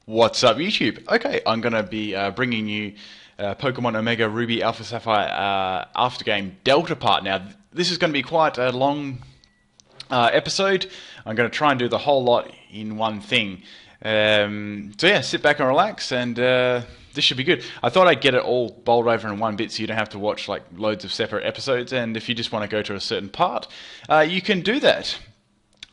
What's up, YouTube? Okay, I'm going to be bringing you Pokemon Omega Ruby Alpha Sapphire after game Delta part. Now, this is going to be quite a long episode. I'm going to try and do the whole lot in one thing. So yeah, sit back and relax, and this should be good. I thought I'd get it all bowled over in one bit so you don't have to watch like loads of separate episodes, and if you just want to go to a certain part, you can do that.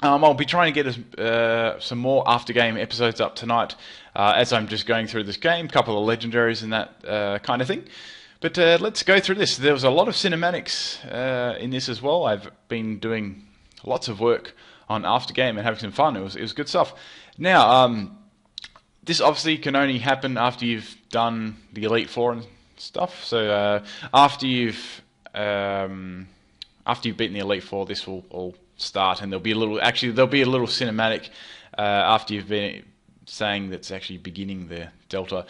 I'll be trying to get some more after-game episodes up tonight as I'm just going through this game, a couple of legendaries and that kind of thing. But let's go through this. There was a lot of cinematics in this as well. I've been doing lots of work on after-game and having some fun. It was good stuff. Now, this obviously can only happen after you've done the Elite Four and stuff. So after you've beaten the Elite Four, this will all start, and there'll be a little cinematic after you've been saying that's actually beginning the Delta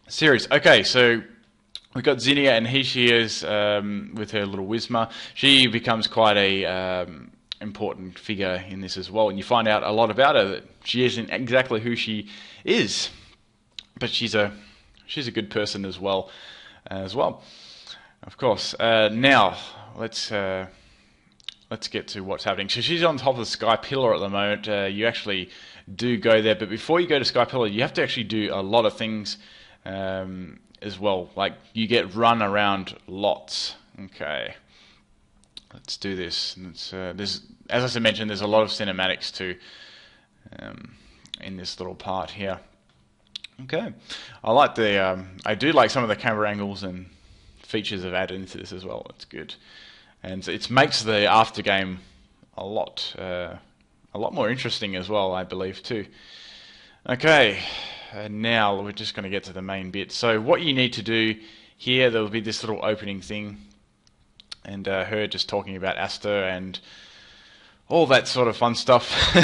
series. Okay, so we've got Zinnia, and here she is with her little Whismer. She becomes quite a important figure in this as well, and you find out a lot about her, that she isn't exactly who she is, but she's a good person as well, of course. Now let's get to what's happening. So she's on top of the Sky Pillar at the moment. You actually do go there, but before you go to Sky Pillar, you have to actually do a lot of things as well. Like, you get run around lots. Okay, let's do this. There's, as I mentioned, there's a lot of cinematics too in this little part here. Okay, I do like some of the camera angles and features they've added into this as well. It's good. And it makes the after game a lot more interesting as well, I believe too. Okay, now we're just going to get to the main bit. So what you need to do here, there will be this little opening thing, and her just talking about Asta and all that sort of fun stuff.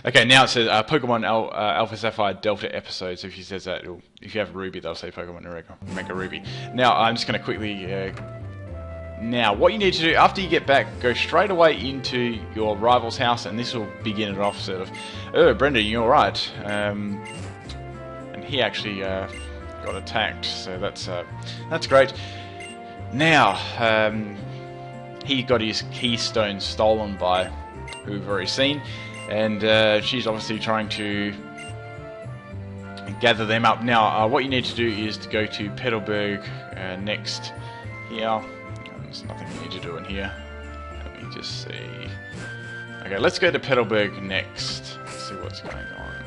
Okay, now it says Pokemon Alpha Sapphire Delta episode. So if she says that, if you have Ruby, they'll say Pokemon Omega Ruby. Now I'm just going to quickly. Now, what you need to do after you get back, go straight away into your rival's house, and this will begin it off sort of, oh, Brendan, you're alright. And he actually got attacked, so that's great. Now, he got his keystone stolen by who we've already seen, and she's obviously trying to gather them up. Now, what you need to do is to go to Petalburg next here. There's nothing we need to do in here. Let me just see. Okay, let's go to Petalburg next. Let's see what's going on.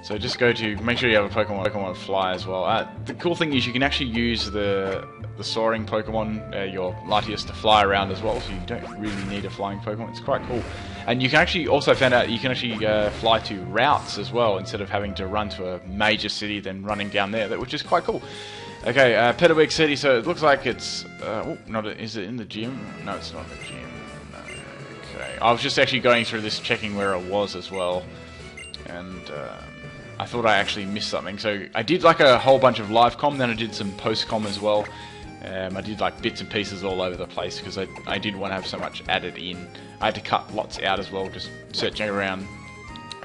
So just go to, make sure you have a Pokemon Fly as well. The cool thing is you can actually use the soaring Pokemon, your Latias, to fly around as well, so you don't really need a flying Pokemon. It's quite cool. And you can actually also find out you can actually fly to routes as well, instead of having to run to a major city then running down there, which is quite cool. Okay, Petalburg City, so it looks like it's... is it in the gym? No, it's not in the gym. No. Okay, I was just actually going through this, checking where it was as well. And I thought I actually missed something. So I did like a whole bunch of live com, then I did some post com as well. I did like bits and pieces all over the place, because I didn't want to have so much added in. I had to cut lots out as well, just searching around,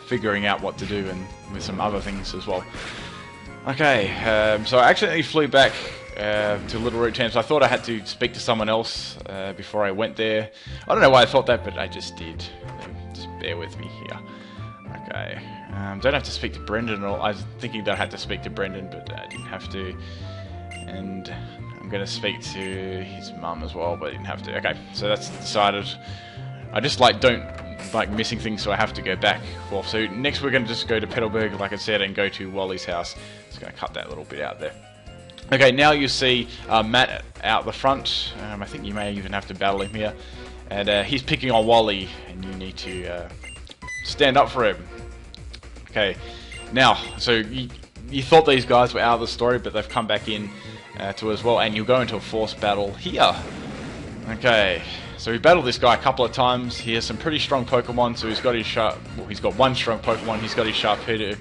figuring out what to do, and with some other things as well. Okay, so I accidentally flew back to Little Root Champs. I thought I had to speak to someone else before I went there. I don't know why I thought that, but I just did. Just bear with me here. Okay, don't have to speak to Brendan at all. I was thinking that I had to speak to Brendan, but I didn't have to. And I'm going to speak to his mum as well, but I didn't have to. Okay, so that's decided. I just don't like missing things, so I have to go back forth. So next we're going to just go to Petalburg, like I said, and go to Wally's house. Just going to cut that little bit out there. Okay, now you see Matt out the front. I think you may even have to battle him here. And he's picking on Wally, and you need to stand up for him. Okay, now, so you thought these guys were out of the story, but they've come back in to as well, and you'll go into a forced battle here. Okay. So we battled this guy a couple of times. He has some pretty strong Pokemon. So he's got his he's got one strong Pokemon. He's got his Sharpedo.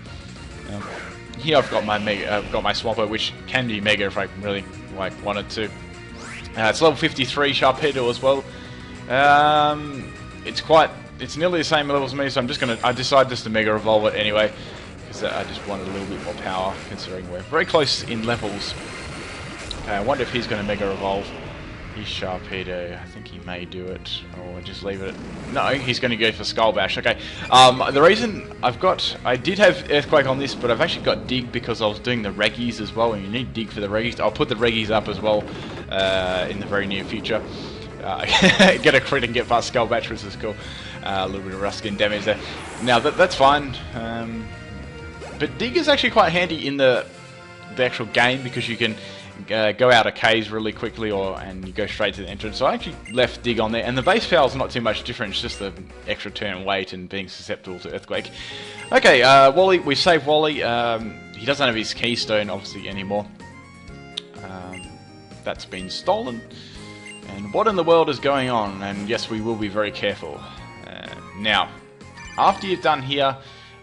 Here I've got my Swampert, which can be Mega if I really wanted to. It's level 53 Sharpedo as well. It's quite it's nearly the same level as me, so I decided just to Mega Evolve it anyway, because I just wanted a little bit more power, considering we're very close in levels. Okay, I wonder if he's going to Mega Evolve. He's Sharpedo. I think he may do it, or just leave it. No, he's going to go for Skull Bash. Okay. The reason I did have Earthquake on this, but I've actually got Dig because I was doing the Reggies as well, and you need Dig for the Reggies. I'll put the Reggies up as well in the very near future. Get a crit and get past Skull Bash, which is cool. A little bit of Ruskin damage there. Now that's fine. But Dig is actually quite handy in the actual game because you can go out of caves really quickly, and you go straight to the entrance. So I actually left Dig on there, and the base power is not too much different. It's just the extra turn weight and being susceptible to Earthquake. Okay, Wally, we saved Wally. He doesn't have his Keystone obviously anymore. That's been stolen. And what in the world is going on? And yes, we will be very careful. Now, after you've done here,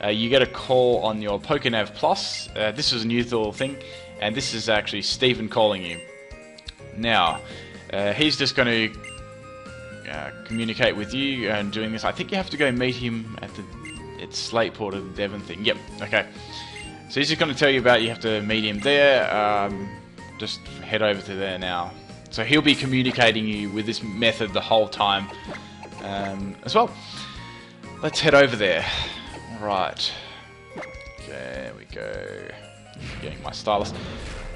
you get a call on your Pokénav Plus. This is a new little thing. And this is actually Steven calling you. Now, he's just going to communicate with you and doing this. I think you have to go meet him at it's Slateport or the Devon thing. Yep, okay. So he's just going to tell you about you have to meet him there. Just head over to there now. So he'll be communicating you with this method the whole time as well. Let's head over there. Right. There we go. Getting my stylus.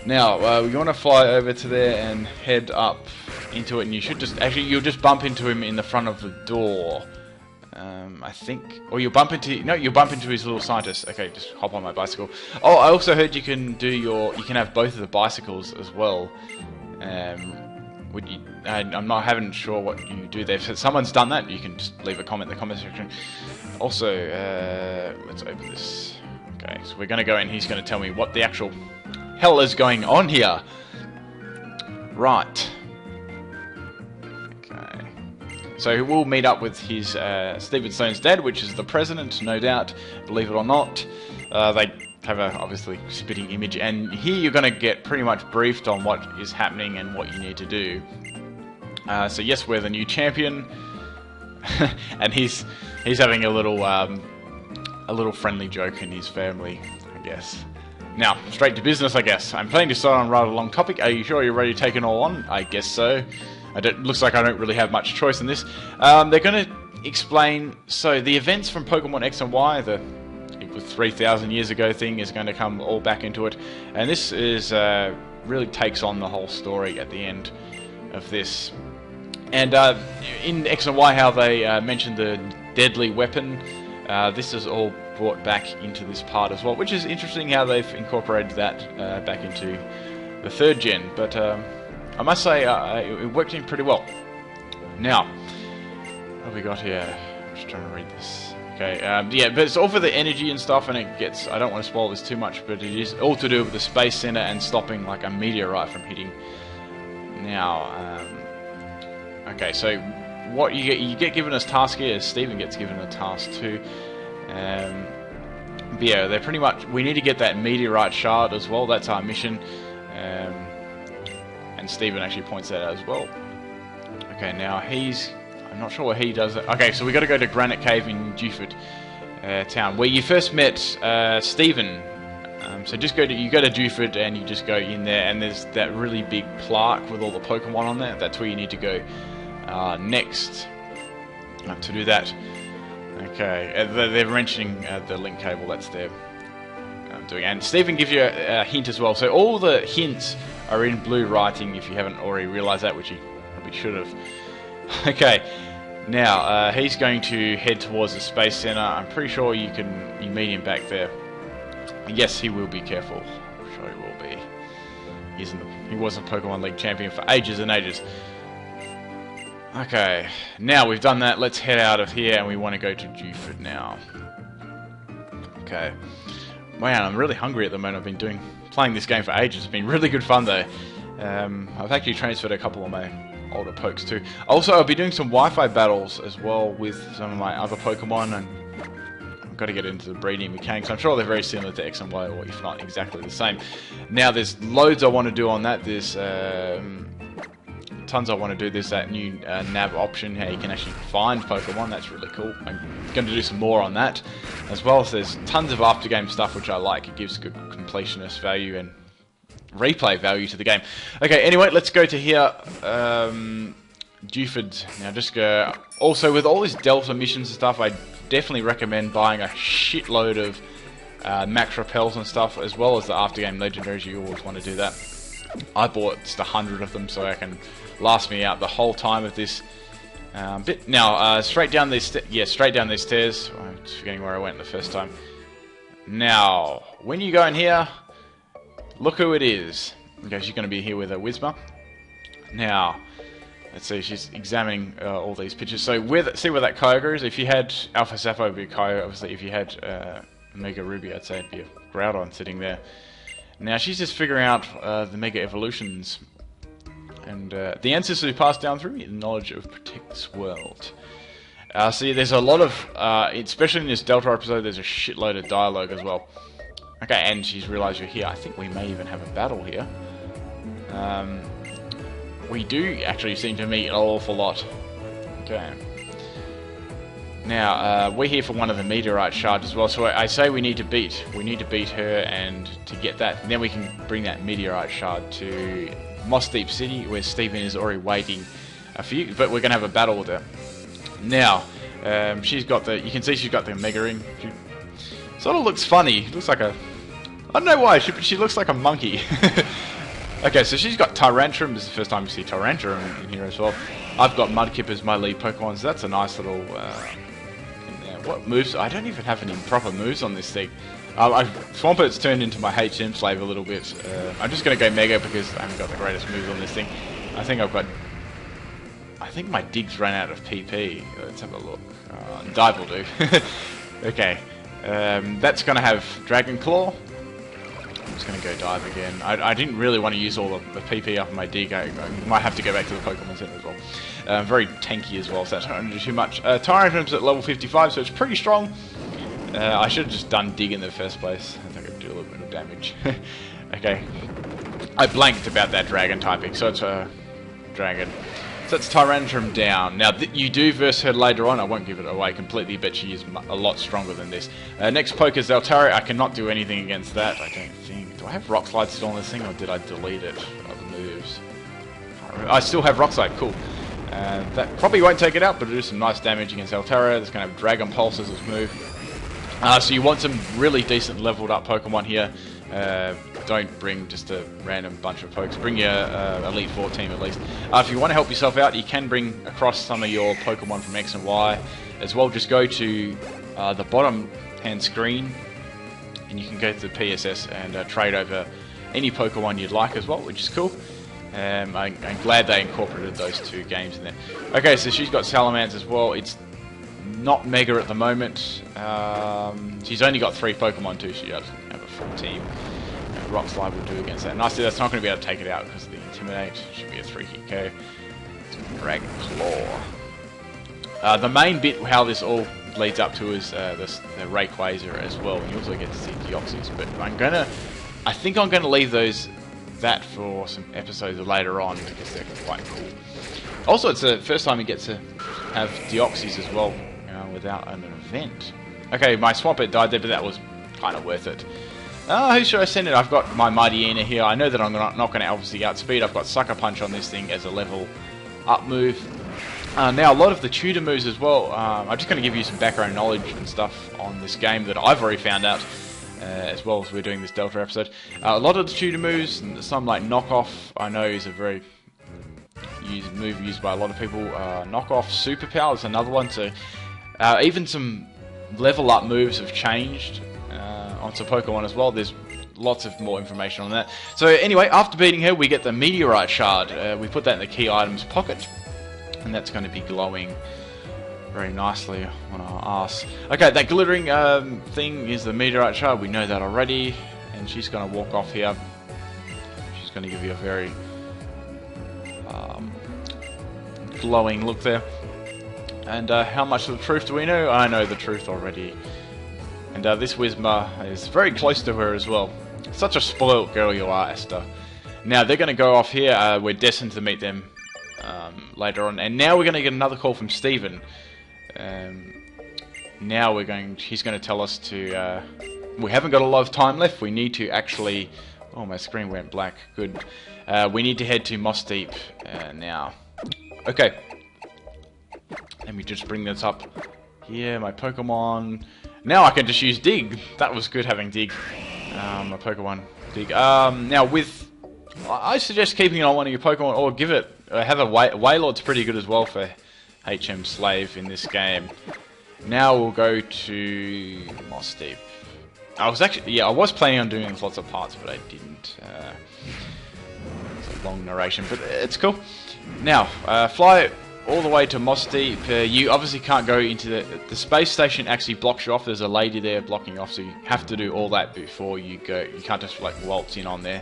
Now, we want to fly over to there and head up into it, and you should you'll just bump into him in the front of the door. I think, or you'll bump into his little scientist. Okay, just hop on my bicycle. Oh, I also heard you can have both of the bicycles as well. I'm not sure what you do there. If someone's done that, you can just leave a comment in the comment section. Also, let's open this. Okay, so we're going to go in. He's going to tell me what the actual hell is going on here. Right. Okay. So we'll meet up with his Stephen Stone's dad, which is the president, no doubt, believe it or not. They have a obviously spitting image, and here you're going to get pretty much briefed on what is happening and what you need to do. So yes, we're the new champion, and he's having a little friendly joke in his family, I guess. Now, straight to business, I guess. I'm planning to start on a rather long topic. Are you sure you're ready to take it all on? I guess so. Looks like I don't really have much choice in this. They're going to explain... So, the events from Pokemon X and Y, the 3,000 years ago thing, is going to come all back into it. And this is really takes on the whole story at the end of this. And in X and Y, how they mentioned the deadly weapon... this is all brought back into this part as well, which is interesting how they've incorporated that back into the 3rd gen. But I must say it worked in pretty well. Now, what have we got here? I'm just trying to read this. Okay, yeah, but it's all for the energy and stuff, and it gets... I don't want to spoil this too much, but it is all to do with the Space Center and stopping like a meteorite from hitting. Now, okay, so... what you get given as task here, Steven gets given a task too. But yeah, they're pretty much... we need to get that meteorite shard as well. That's our mission. And Steven actually points that out as well. Okay, now I'm not sure what he does. Okay, so we got to go to Granite Cave in Dewford Town, where you first met Steven. So you go to Dewford and you just go in there, and there's that really big plaque with all the Pokemon on there. That's where you need to go next to do that. Okay, they're mentioning the link cable. That's their doing, and Steven gives you a hint as well. So all the hints are in blue writing, if you haven't already realised that, which you probably should have. Okay, now he's going to head towards the Space Center. I'm pretty sure you meet him back there. Yes, he will be careful. I'm sure he will be. He was a Pokemon League champion for ages and ages. Okay, now we've done that, let's head out of here, and we want to go to Dewford now. Okay. Man, I'm really hungry at the moment. I've been playing this game for ages. It's been really good fun though. I've actually transferred a couple of my older pokes too. Also, I'll be doing some Wi-Fi battles as well with some of my other Pokemon, and I've got to get into the breeding mechanics. I'm sure they're very similar to X and Y, or if not exactly the same. Now, there's loads I want to do on that. There's tons I want to do. There's that new nav option, how you can actually find Pokemon. That's really cool. I'm going to do some more on that, as well as there's tons of after game stuff which I like. It gives good completionist value and replay value to the game. Okay, anyway, let's go to here. Dewford. Now just go. Also, with all these Delta missions and stuff, I definitely recommend buying a shitload of max repels and stuff, as well as the after game legendaries. You always want to do that. I bought just 100 of them so I can last me out the whole time of this bit. Now, straight down these straight down these stairs. I'm just forgetting where I went the first time. Now, when you go in here, look who it is. Okay, she's going to be here with a Whisper. Now, let's see, she's examining all these pictures. So, see where that Kyogre is? If you had Alpha Sapphire, it would be a Kyogre. Obviously, if you had Mega Ruby, I'd say it'd be a Groudon sitting there. Now, she's just figuring out the Mega Evolutions. And the ancestors who passed down through me, the knowledge of Protect this world. See, there's a lot of, especially in this Delta episode, there's a shitload of dialogue as well. Okay, and she's realised you're here. I think we may even have a battle here. We do actually seem to meet an awful lot. Okay. Now, we're here for one of the meteorite shards as well, so I say we need to beat her, and to get that, and then we can bring that meteorite shard to Moss Deep City, where Stephen is already waiting for you, but we're going to have a battle with her. Now, she's got the, you can see she's got the Mega Ring. She sort of looks funny. Looks like a, I don't know why, but she looks like a monkey. Okay, so she's got Tyrantrum. This is the first time you see Tyrantrum in here as well. I've got Mudkip as my lead Pokemon, so that's a nice little what moves? I don't even have any proper moves on this thing. Swampert's turned into my HM slave a little bit. I'm just going to go Mega because I haven't got the greatest moves on this thing. I think my Dig's ran out of PP. Let's have a look. Dive will do. Okay. That's going to have Dragon Claw. I'm just going to go Dive again. I didn't really want to use all the PP up on my Dig. I might have to go back to the Pokemon Center as well. Very tanky as well, so that's not going to do too much. Tyrantrum's at level 55, so it's pretty strong. I should have just done Dig in the first place. I think I'd do a little bit of damage. Okay. I blanked about that Dragon typing, so it's a Dragon. So that's Tyrantrum down. Now, you do verse her later on. I won't give it away completely, but she is a lot stronger than this. Next poke is Altari. I cannot do anything against that, I don't think. Do I have Rock Slide still on this thing, or did I delete it? Other moves. I still have Rock Slide, cool. That probably won't take it out, but it'll do some nice damage against Altera. It's going to have Dragon Pulse as its move. So you want some really decent leveled up Pokemon here. Don't bring just a random bunch of pokes. Bring your Elite Four team at least. If you want to help yourself out, you can bring across some of your Pokemon from X and Y as well. Just go to the bottom hand screen, and you can go to the PSS and trade over any Pokemon you'd like as well, which is cool. I'm glad they incorporated those two games in there. Okay, so she's got Salamence as well. It's not Mega at the moment. She's only got 3 Pokemon too. She doesn't have a full team. Rock Slide will do against that. And I see that's not going to be able to take it out because of the Intimidate. Should be a 3-hit KO. Dragon Claw. The main bit, how this all leads up to, is the Rayquaza as well. And you also get to see Deoxys. But I think I'm gonna leave that for some episodes later on because they're quite cool. Also, it's the first time you get to have Deoxys as well without an event. Okay, my Swampert died there, but that was kind of worth it. Who should I send it? I've got my Mightyena here. I know that I'm not going to obviously outspeed. I've got Sucker Punch on this thing as a level up move. Now, a lot of the tutor moves as well. I'm just going to give you some background knowledge and stuff on this game that I've already found out, as well as we're doing this Delta episode. A lot of the tutor moves, some like Knockoff, I know is a very move used by a lot of people. Knockoff Superpower is another one. So even some level up moves have changed onto Pokemon as well. There's lots of more information on that. So anyway, after beating her, we get the Meteorite Shard. We put that in the key items pocket, and that's going to be glowing very nicely on our ass. Okay, that glittering thing is the Meteorite Shard. We know that already, and she's going to walk off here. She's going to give you a very glowing look there. And how much of the truth do we know? I know the truth already. And this Whisper is very close to her as well. Such a spoiled girl you are, Esther. Now, they're going to go off here. We're destined to meet them later on. And now we're going to get another call from Steven. Now he's going to tell us to, we haven't got a lot of time left. We need to actually, oh, my screen went black. Good. We need to head to Moss Deep now. Okay. Let me just bring this up here. My Pokemon. Now I can just use Dig. That was good having Dig. My Pokemon Dig. Now I suggest keeping it on one of your Pokemon, or give it, have a Wailord's pretty good as well for HM Slave in this game. Now we'll go to Moss Deep. I was planning on doing lots of parts, but I didn't. It's a long narration, but it's cool. Now, fly all the way to Moss Deep. You obviously can't go into the space station. Actually blocks you off. There's a lady there blocking you off, so you have to do all that before you go. You can't just like waltz in on there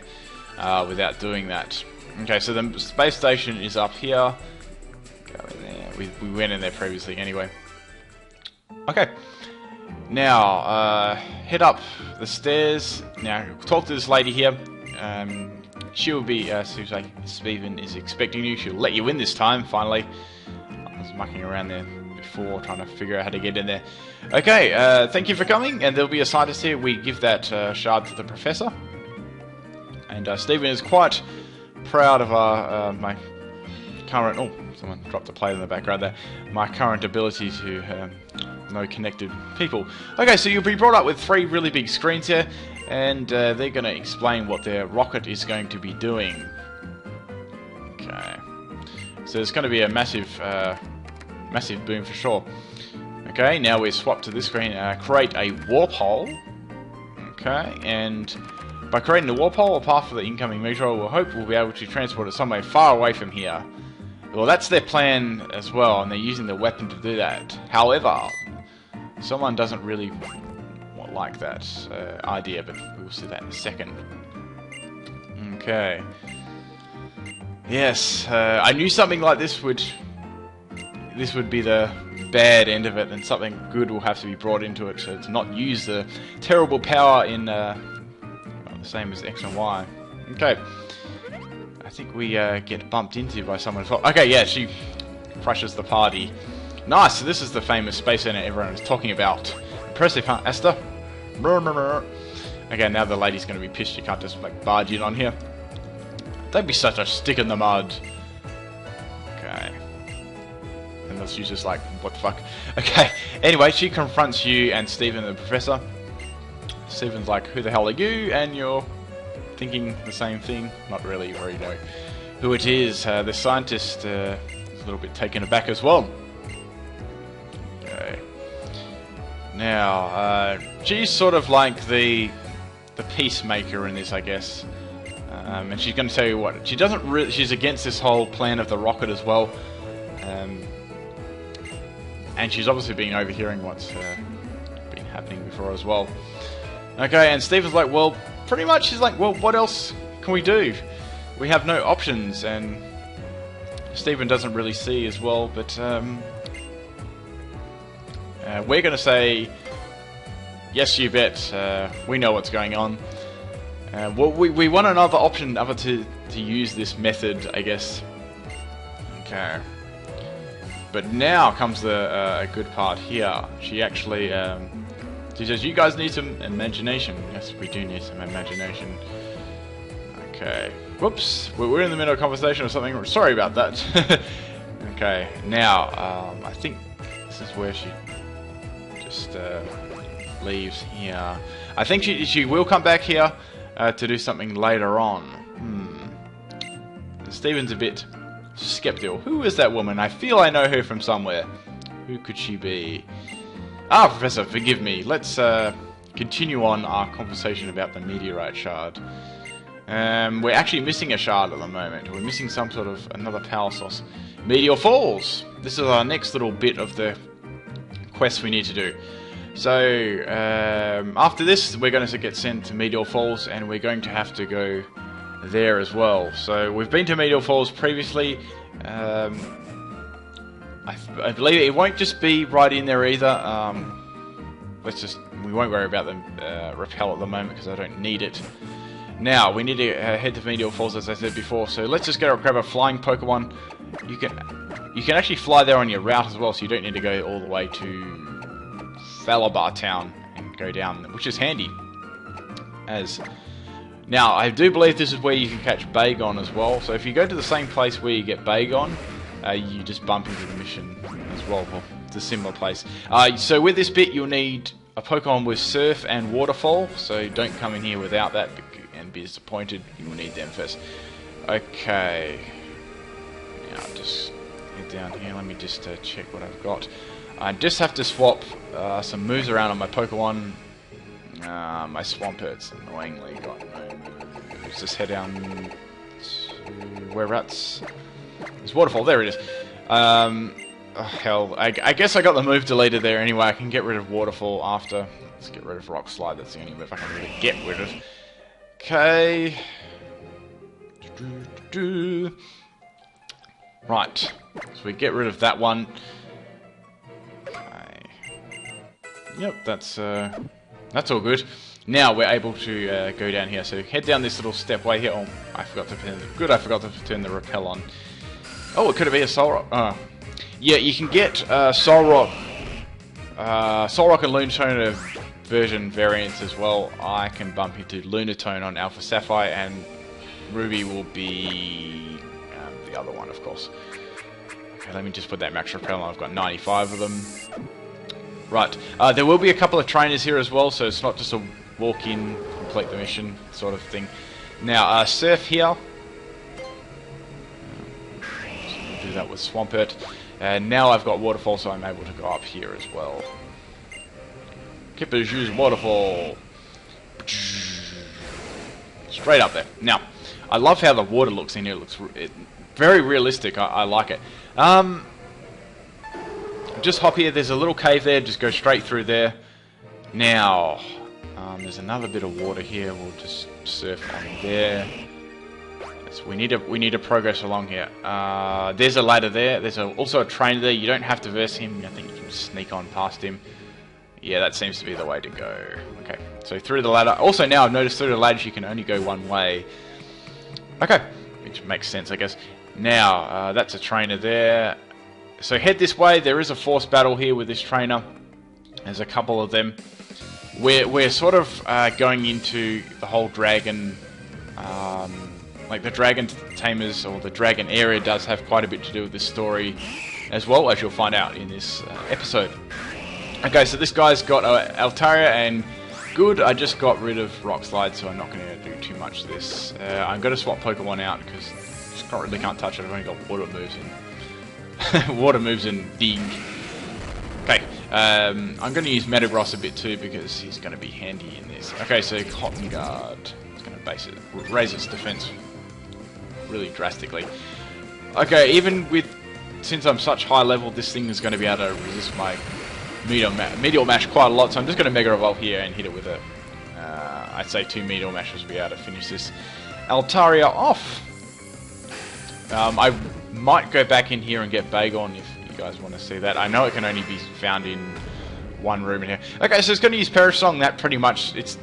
without doing that. Okay, so the space station is up here. Go in there. We went in there previously anyway. Okay. Now, head up the stairs. Now, talk to this lady here. She'll be, Steven is expecting you. She'll let you in this time, finally. I was mucking around there before, trying to figure out how to get in there. Okay, thank you for coming, and there'll be a scientist here. We give that shard to the professor. And Steven is quite proud of my current... Oh, someone dropped a plate in the background there. My current ability to know connected people. Okay, so you'll be brought up with 3 really big screens here, and they're going to explain what their rocket is going to be doing. Okay, so it's going to be a massive boom for sure. Okay, now we swap to this screen. Create a warp hole. Okay, and by creating a warp hole, a path for the incoming Meteor, we'll hope we'll be able to transport it somewhere far away from here. Well, that's their plan as well, and they're using the weapon to do that. However, someone doesn't really like that idea, but we'll see that in a second. Okay. Yes, I knew something like this would be the bad end of it, and something good will have to be brought into it to not use the terrible power in well, the same as X and Y. Okay. I think we get bumped into by someone as well. Okay, yeah, she crushes the party. Nice, so this is the famous space center everyone is talking about. Impressive, huh, Asta? Okay, now the lady's going to be pissed. You can't just like barge in on here. Don't be such a stick in the mud. Okay. And she's just like, what the fuck? Okay, anyway, she confronts you and Steven, the professor. Steven's like, who the hell are you? And you're thinking the same thing. Not really, you already know who it is. The scientist is a little bit taken aback as well. Okay. Now, she's sort of like the peacemaker in this, I guess. And she's going to tell you what, she doesn't really, she's against this whole plan of the rocket as well. And she's obviously been overhearing what's been happening before as well. Okay, and Steven's like, well, pretty much he's like, well, what else can we do? We have no options, and Steven doesn't really see as well, but we're going to say, yes, you bet, we know what's going on. Well, we want another option other to use this method, I guess. Okay. But now comes the good part here. She actually, she says, you guys need some imagination. Yes, we do need some imagination. Okay. Whoops. We're in the middle of a conversation or something. Sorry about that. Okay. Now, I think this is where she just leaves here. I think she will come back here to do something later on. And Steven's a bit skeptical. Who is that woman? I feel I know her from somewhere. Who could she be? Ah, Professor, forgive me. Let's continue on our conversation about the meteorite shard. We're actually missing a shard at the moment. We're missing some sort of another power source. Meteor Falls! This is our next little bit of the quest we need to do. So, after this, we're going to get sent to Meteor Falls, and we're going to have to go there as well. So, we've been to Meteor Falls previously. I believe it won't just be right in there either. We won't worry about the repel at the moment because I don't need it. Now, we need to head to Meteor Falls, as I said before, so let's just go grab a flying Pokemon you can actually fly there on your route as well, so you don't need to go all the way to Thalabar Town and go down, which is handy. Now, I do believe this is where you can catch Bagon as well, so if you go to the same place where you get Bagon, you just bump into the mission as well. Well, it's a similar place. So with this bit, you'll need a Pokemon with Surf and Waterfall, so don't come in here without that and be disappointed. You will need them first. Okay. Now, just head down here. Let me just check what I've got. I just have to swap some moves around on my Pokemon. My Swampert's annoyingly got no moves. Just head down to whereabouts? There's Waterfall. There it is. Oh, hell, I guess I got the move deleted there anyway. I can get rid of Waterfall after. Let's get rid of Rock Slide. That's the only move I can really get rid of. Okay. Right. So we get rid of that one. Okay. Yep, that's all good. Now we're able to go down here. So head down this little stepway here. Oh, I forgot to turn the repel on. Oh, it could have been a Solrock. Yeah, you can get Solrock and Lunatone version variants as well. I can bump into Lunatone on Alpha Sapphire, and Ruby will be the other one, of course. Okay, let me just put that max repel on. I've got 95 of them. Right, there will be a couple of trainers here as well, so it's not just a walk-in, complete the mission sort of thing. Now, Surf here. Do that with Swampert. And now I've got Waterfall, so I'm able to go up here as well. Kippers use Waterfall. Straight up there. Now, I love how the water looks in here. It looks very realistic. I like it. Just hop here. There's a little cave there. Just go straight through there. Now, there's another bit of water here. We'll just surf on there. So we need to progress along here. There's a ladder there. There's also a trainer there. You don't have to verse him. I think you can sneak on past him. Yeah, that seems to be the way to go. Okay, so through the ladder. Also, now I've noticed through the ladders you can only go one way. Okay, which makes sense, I guess. Now, that's a trainer there. So head this way. There is a force battle here with this trainer. There's a couple of them. We're sort of going into the whole dragon... like the Dragon Tamers, or the Dragon area, does have quite a bit to do with this story, as well, as you'll find out in this episode. Okay, so this guy's got Altaria, and good, I just got rid of Rock Slide, so I'm not going to do too much of this. I'm going to swap Pokemon out, because I just really can't touch it. I've only got Water moves and Water moves and Dig. Okay, I'm going to use Metagross a bit too, because he's going to be handy in this. Okay, so Cotton Guard. It's going to raise its defense really drastically. Okay, even with, since I'm such high level, this thing is going to be able to resist my Meteor Mash quite a lot, so I'm just going to Mega Evolve here and hit it with a, I'd say 2 Meteor Mashes will be able to finish this Altaria off. I might go back in here and get Bagon if you guys want to see that. I know it can only be found in one room in here. Okay, so it's going to use Perish Song. That pretty much, it's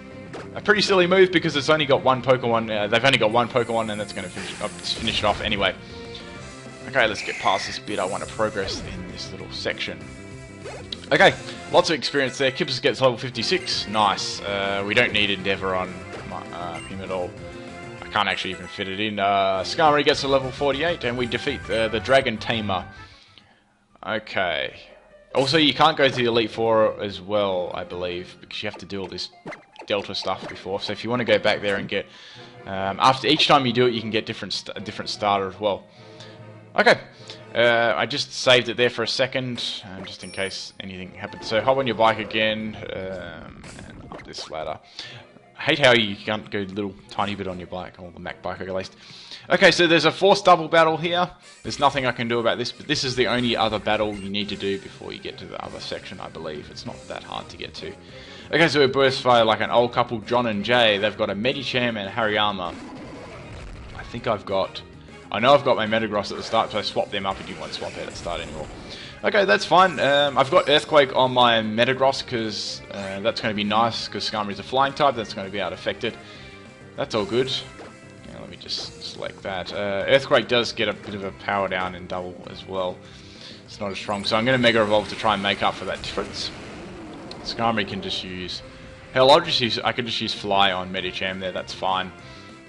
a pretty silly move because it's only got one Pokemon. They've only got one Pokemon, and that's going to finish it off anyway. Okay, let's get past this bit. I want to progress in this little section. Okay, lots of experience there. Kippers gets level 56. Nice. We don't need Endeavor on him at all. I can't actually even fit it in. Skarmory gets to level 48, and we defeat the Dragon Tamer. Okay. Also, you can't go to the Elite Four as well, I believe, because you have to do all this Delta stuff before. So if you want to go back there and get, after each time you do it, you can get a different starter as well. Okay, I just saved it there for a second, just in case anything happens. So hop on your bike again, and up this ladder. I hate how you can't go a little tiny bit on your bike, or the Mac bike at least. Okay, so there's a force double battle here. There's nothing I can do about this, but this is the only other battle you need to do before you get to the other section, I believe. It's not that hard to get to. Okay, so we burst fire like an old couple, John and Jay. They've got a Medicham and Hariyama. I think I know I've got my Metagross at the start, so I swapped them up. I didn't want to swap out at the start anymore. Okay, that's fine. I've got Earthquake on my Metagross because that's going to be nice, because Skarmory's a flying type. That's going to be able to affect it. That's all good. let me just select that. Earthquake does get a bit of a power down in double as well. It's not as strong, so I'm going to Mega Evolve to try and make up for that difference. Skarmory can just use... Hell, I could just use Fly on Medicham there, that's fine.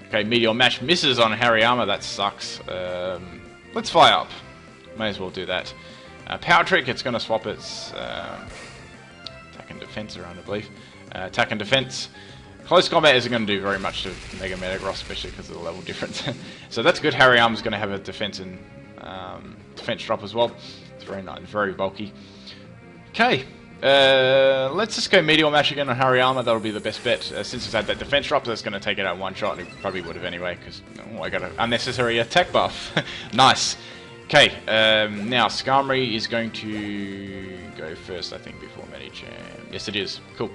Okay, Meteor Mash misses on Hariyama, that sucks. Let's Fly up. May as well do that. Power Trick, it's going to swap its attack and defense around, I believe. Attack and defense. Close combat isn't going to do very much to Mega Metagross, especially because of the level difference. So that's good. Hariyama's going to have a defense and defense drop as well. It's very nice, very bulky. Okay, let's just go Meteor Mash again on Hariyama. That'll be the best bet. Since it's had that defense drop, that's going to take it out one shot. It probably would have anyway, because I got an unnecessary attack buff. Nice. Okay, now Skarmory is going to go first, I think, before Medicham. Yes, it is. Cool.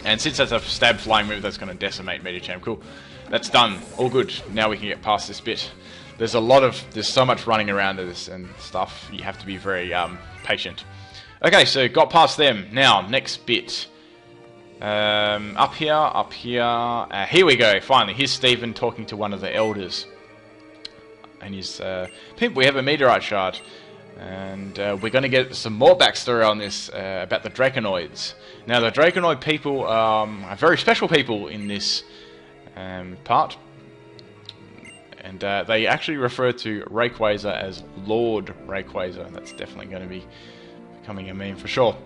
And since that's a stab flying move, that's going to decimate Medicham. Cool. That's done. All good. Now we can get past this bit. There's so much running around this and stuff. You have to be very patient. Okay, so got past them. Now, next bit. Up here. Here we go. Finally, here's Steven talking to one of the elders. And he's, Pimp, we have a meteorite shard. And we're going to get some more backstory on this about the Draconoids. Now, the Draconoid people are very special people in this part. And they actually refer to Rayquaza as Lord Rayquaza. That's definitely going to be becoming a meme for sure.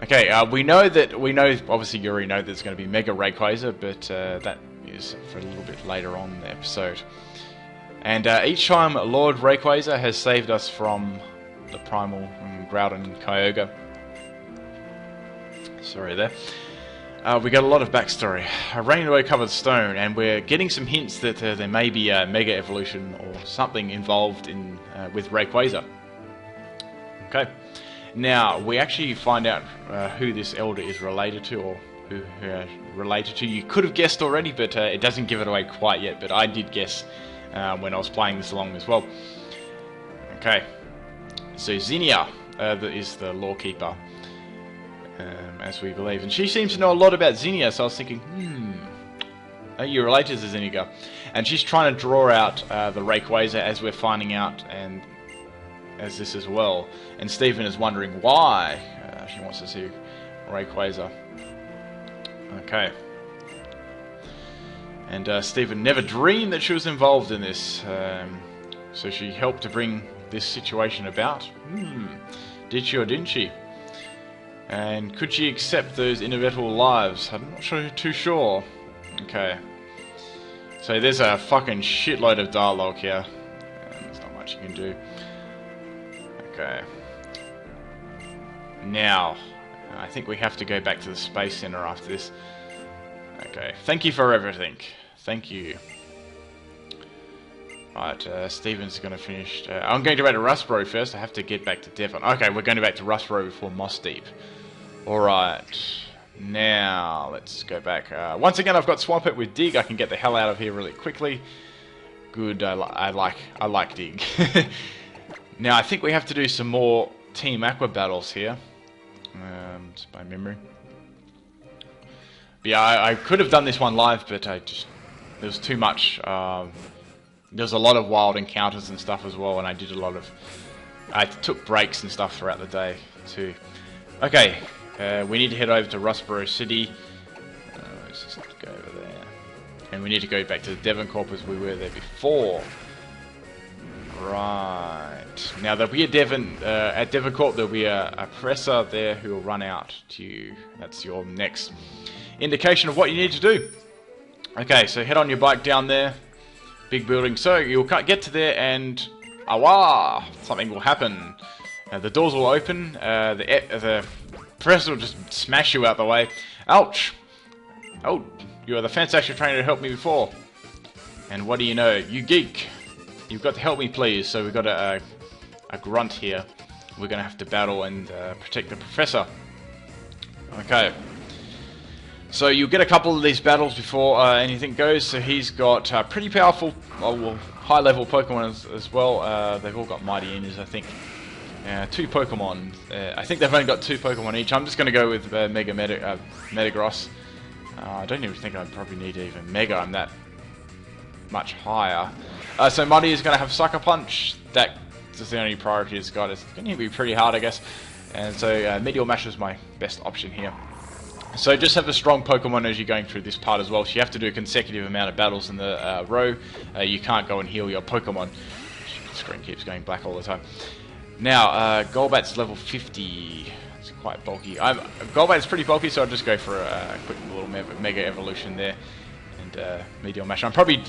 Okay, we know, obviously you already know that it's going to be Mega Rayquaza, but that is for a little bit later on in the episode. And each time Lord Rayquaza has saved us from the Primal Groudon Kyogre. Sorry there. We got a lot of backstory. A rainbow covered stone, and we're getting some hints that there may be a Mega Evolution or something involved in with Rayquaza. Okay. Now, we actually find out who this elder is related to, or who related to. You could have guessed already, but it doesn't give it away quite yet, but I did guess when I was playing this along as well. Okay, so Zinnia is the lawkeeper, as we believe, and she seems to know a lot about Zinnia, so I was thinking, are you related to Zinnia? And she's trying to draw out the Rayquaza, as we're finding out, and as this as well. And Steven is wondering why she wants to see Rayquaza. Okay. And Steven never dreamed that she was involved in this. So she helped to bring this situation about. Did she or didn't she? And could she accept those inevitable lives? I'm not too sure. Okay. So there's a fucking shitload of dialogue here. And there's not much you can do. Okay. Now, I think we have to go back to the Space Center after this. Okay. Thank you for everything. Thank you. Right, Steven's going to finish. I'm going to go back to Rustboro first. I have to get back to Devon. Okay, we're going to back to Rustboro before Moss Deep. Alright. Now, let's go back. Once again, I've got Swamp It with Dig. I can get the hell out of here really quickly. Good, I like Dig. Now, I think we have to do some more Team Aqua battles here. Just by memory. But yeah, I could have done this one live, but there was too much. There's a lot of wild encounters and stuff as well, and I took breaks and stuff throughout the day too. Okay, we need to head over to Rustboro City. Let's just go over there, and we need to go back to the Devon Corp as we were there before. Right. Now there'll be a at Devon Corp. There'll be a professor there who will run out to you. That's your next indication of what you need to do. Okay, so head on your bike down there. Big building. So you'll get to there and something will happen. The doors will open. The professor will just smash you out the way. Ouch! Oh, you are the fantastic trainer who helped me before. And what do you know? You geek. You've got to help me, please. So we've got a grunt here. We're going to have to battle and protect the professor. Okay. So you'll get a couple of these battles before anything goes. So he's got pretty powerful, high-level Pokemon as well. They've all got Mighty Inners, I think. 2 Pokemon. I think they've only got 2 Pokemon each. I'm just going to go with Metagross. I don't even think I probably need even Mega. I'm that much higher. So Muddy is going to have Sucker Punch. That's the only priority it's got. It's going to be pretty hard, I guess. And so Meteor Mash is my best option here. So just have a strong Pokemon as you're going through this part as well. So you have to do a consecutive amount of battles in the row. You can't go and heal your Pokemon. The screen keeps going black all the time. Now, Golbat's level 50. It's quite bulky. Golbat's pretty bulky, so I'll just go for a quick little Mega Evolution there. And Meteor Mash. I'm probably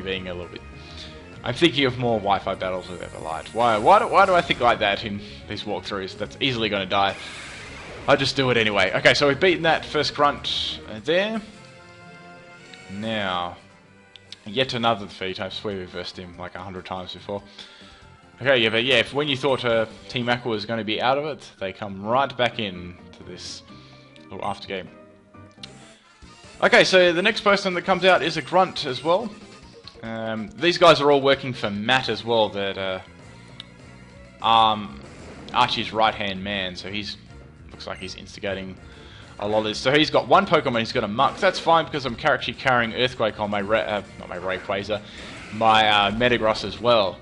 being a little bit... I'm thinking of more Wi-Fi battles with Everlight. Why do I think like that in these walkthroughs? That's easily going to die. I just do it anyway. Okay, so we've beaten that first grunt there. Now, yet another defeat. I swear we've versed him like 100 times before. Okay, yeah, but yeah, when you thought Team Aqua was going to be out of it, they come right back in to this little after game. Okay, so the next person that comes out is a grunt as well. These guys are all working for Matt as well, that Archie's right-hand man, so he's looks like he's instigating a lot of this. So he's got one Pokemon, he's got a Muck. That's fine because I'm actually carrying Earthquake on my not my Rayquaza, my Metagross as well.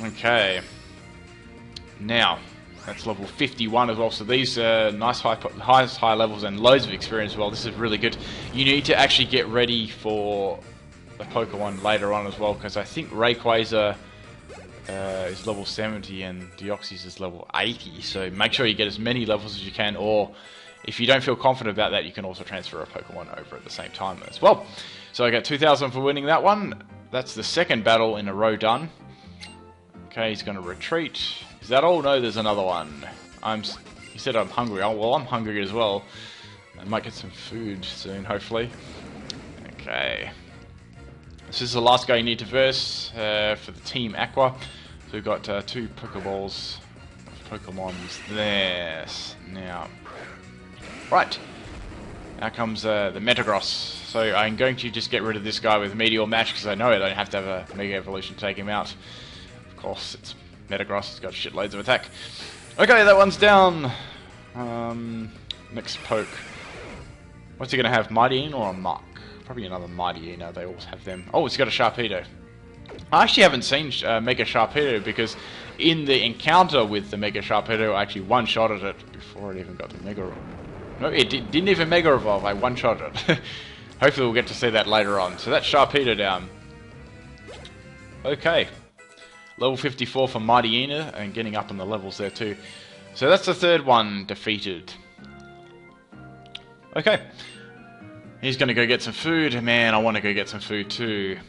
Okay. Now, that's level 51 as well. So these nice high levels and loads of experience as well. This is really good. You need to actually get ready for the Pokemon later on as well, because I think Rayquaza is level 70 and Deoxys is level 80. So make sure you get as many levels as you can, or if you don't feel confident about that, you can also transfer a Pokemon over at the same time as well. So I got 2,000 for winning that one. That's the second battle in a row done. Okay, he's going to retreat. Is that all? No, there's another one. He said I'm hungry. Oh, well, I'm hungry as well. I might get some food soon, hopefully. Okay. This is the last guy you need to verse for the Team Aqua. So we've got 2 Pokeballs of Pokemons there. Now, right. Now comes the Metagross. So I'm going to just get rid of this guy with Meteor Mash because I know I don't have to have a Mega Evolution to take him out. Of course, it's Metagross. It's got shitloads of attack. Okay, that one's down. Next poke. What's he going to have? Mightyena or a Muck? Probably another Mightyena. They always have them. Oh, it's got a Sharpedo. I actually haven't seen Mega Sharpedo because in the encounter with the Mega Sharpedo, I actually one-shotted it before it even got the Mega... No, it didn't even Mega Evolve. I one-shotted it. Hopefully we'll get to see that later on. So that's Sharpedo down. Okay. Level 54 for Mightyena, and getting up on the levels there too. So that's the third one defeated. Okay. He's going to go get some food. Man, I want to go get some food too.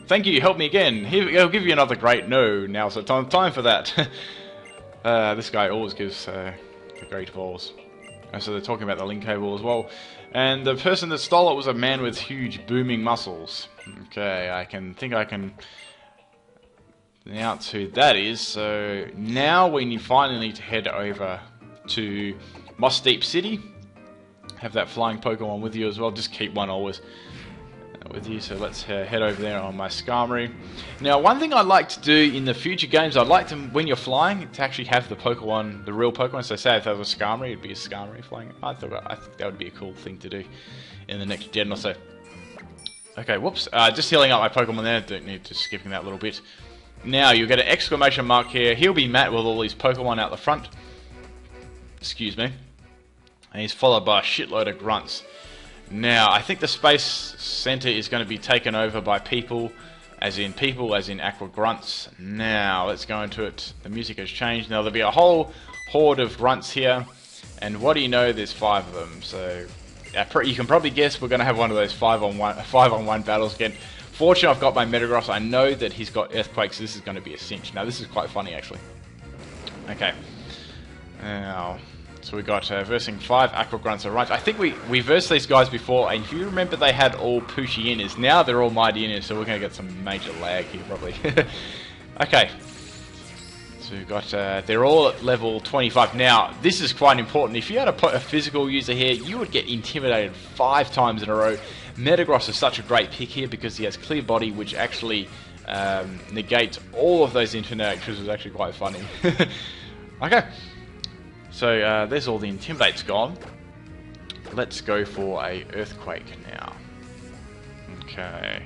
Thank you, help me again. He'll give you another great no. Now's the time for that. This guy always gives the great balls. So they're talking about the link cable as well. And the person that stole it was a man with huge booming muscles. Okay, I think I can announce who that is. So now we finally need to head over to Moss Deep City. Have that flying Pokemon with you as well. Just keep one always with you. So let's head over there on my Skarmory. Now, one thing I'd like to do in the future games, I'd like to, when you're flying, to actually have the Pokemon, the real Pokemon. So say if there was a Skarmory, it'd be a Skarmory flying. I think that would be a cool thing to do in the next gen or so. Okay, whoops. Just healing up my Pokemon there. Don't need to skipping that little bit. Now, you'll get an exclamation mark here. He'll be Matt with all these Pokemon out the front. Excuse me. And he's followed by a shitload of grunts. Now, I think the Space Center is going to be taken over by people as in Aqua grunts. Now, let's go into it. The music has changed. Now, there'll be a whole horde of grunts here. And what do you know? There's 5 of them. So, you can probably guess we're going to have one of those 5-on-1 battles again. Fortunately, I've got my Metagross. I know that he's got Earthquake, so this is going to be a cinch. Now, this is quite funny, actually. Okay. Now... So we got versing 5 Aqua Grunts. Right, I think we versed these guys before, and if you remember, they had all Pushienas. Now they're all Mightyena, so we're going to get some major lag here, probably. Okay. So we've got, they're all at level 25. Now, this is quite important. If you had a physical user here, you would get intimidated 5 times in a row. Metagross is such a great pick here because he has Clear Body, which actually negates all of those interactions. It was actually quite funny. Okay. So there's all the Intimidates gone. Let's go for a Earthquake now. Okay.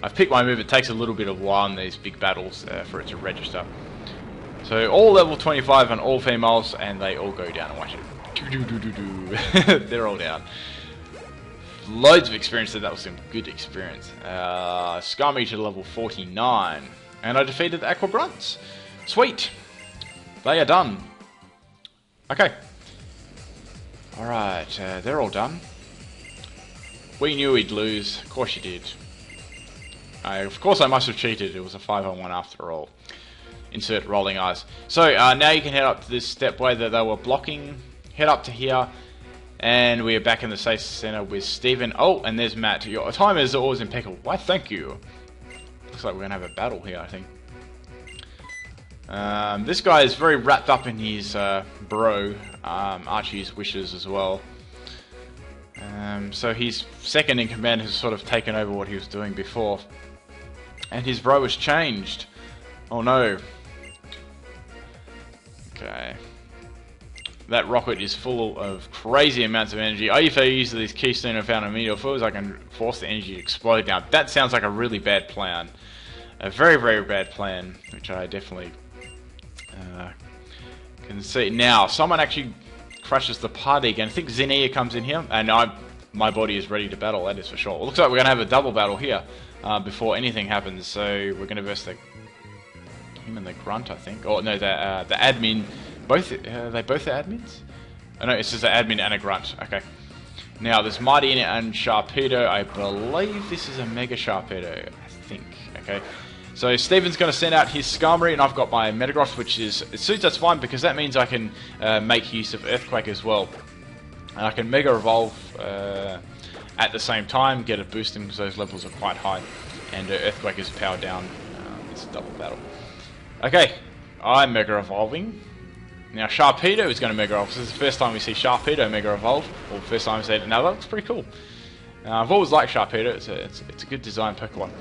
I've picked my move. It takes a little bit of while in these big battles for it to register. So all level 25 and all females, and they all go down and watch it. They're all down. Loads of experience, so that was some good experience. Skarmy to level 49. And I defeated the Aqua Grunts. Sweet. They are done. Okay. Alright, they're all done. We knew we'd lose. Of course you did. Of course I must have cheated. It was a 5-on-1 after all. Insert rolling eyes. So now you can head up to this stepway that they were blocking. Head up to here. And we are back in the safe center with Steven. Oh, and there's Matt. Your time is always impeccable. Why, thank you. Looks like we're going to have a battle here, I think. This guy is very wrapped up in his bro, Archie's wishes as well. So his second in command has sort of taken over what he was doing before. And his bro has changed. Oh no. Okay. That rocket is full of crazy amounts of energy. If I use these keystone and found a meteor fuels, I can force the energy to explode. Now, that sounds like a really bad plan. A very, very bad plan, which I definitely can see. Now, someone actually crushes the party again. I think Zinnia comes in here, and my body is ready to battle, that is for sure. It looks like we're going to have a double battle here before anything happens. So, we're going to verse him and the grunt, I think. Oh, no, the admin. They both are admins? Oh no, it's just an admin and a grunt. Okay. Now, there's Mighty in it and Sharpedo. I believe this is a Mega Sharpedo, I think. Okay. So, Steven's going to send out his Skarmory, and I've got my Metagross, which is... It suits us fine, because that means I can make use of Earthquake as well. And I can Mega Evolve at the same time, get a boost in, because those levels are quite high. And Earthquake is powered down. It's a double battle. Okay. I'm Mega Evolving. Now, Sharpedo is going to Mega Evolve. This is the first time we see Sharpedo Mega Evolve. Or the first time we see it. Now, that looks pretty cool. I've always liked Sharpedo. It's a good design Pokemon.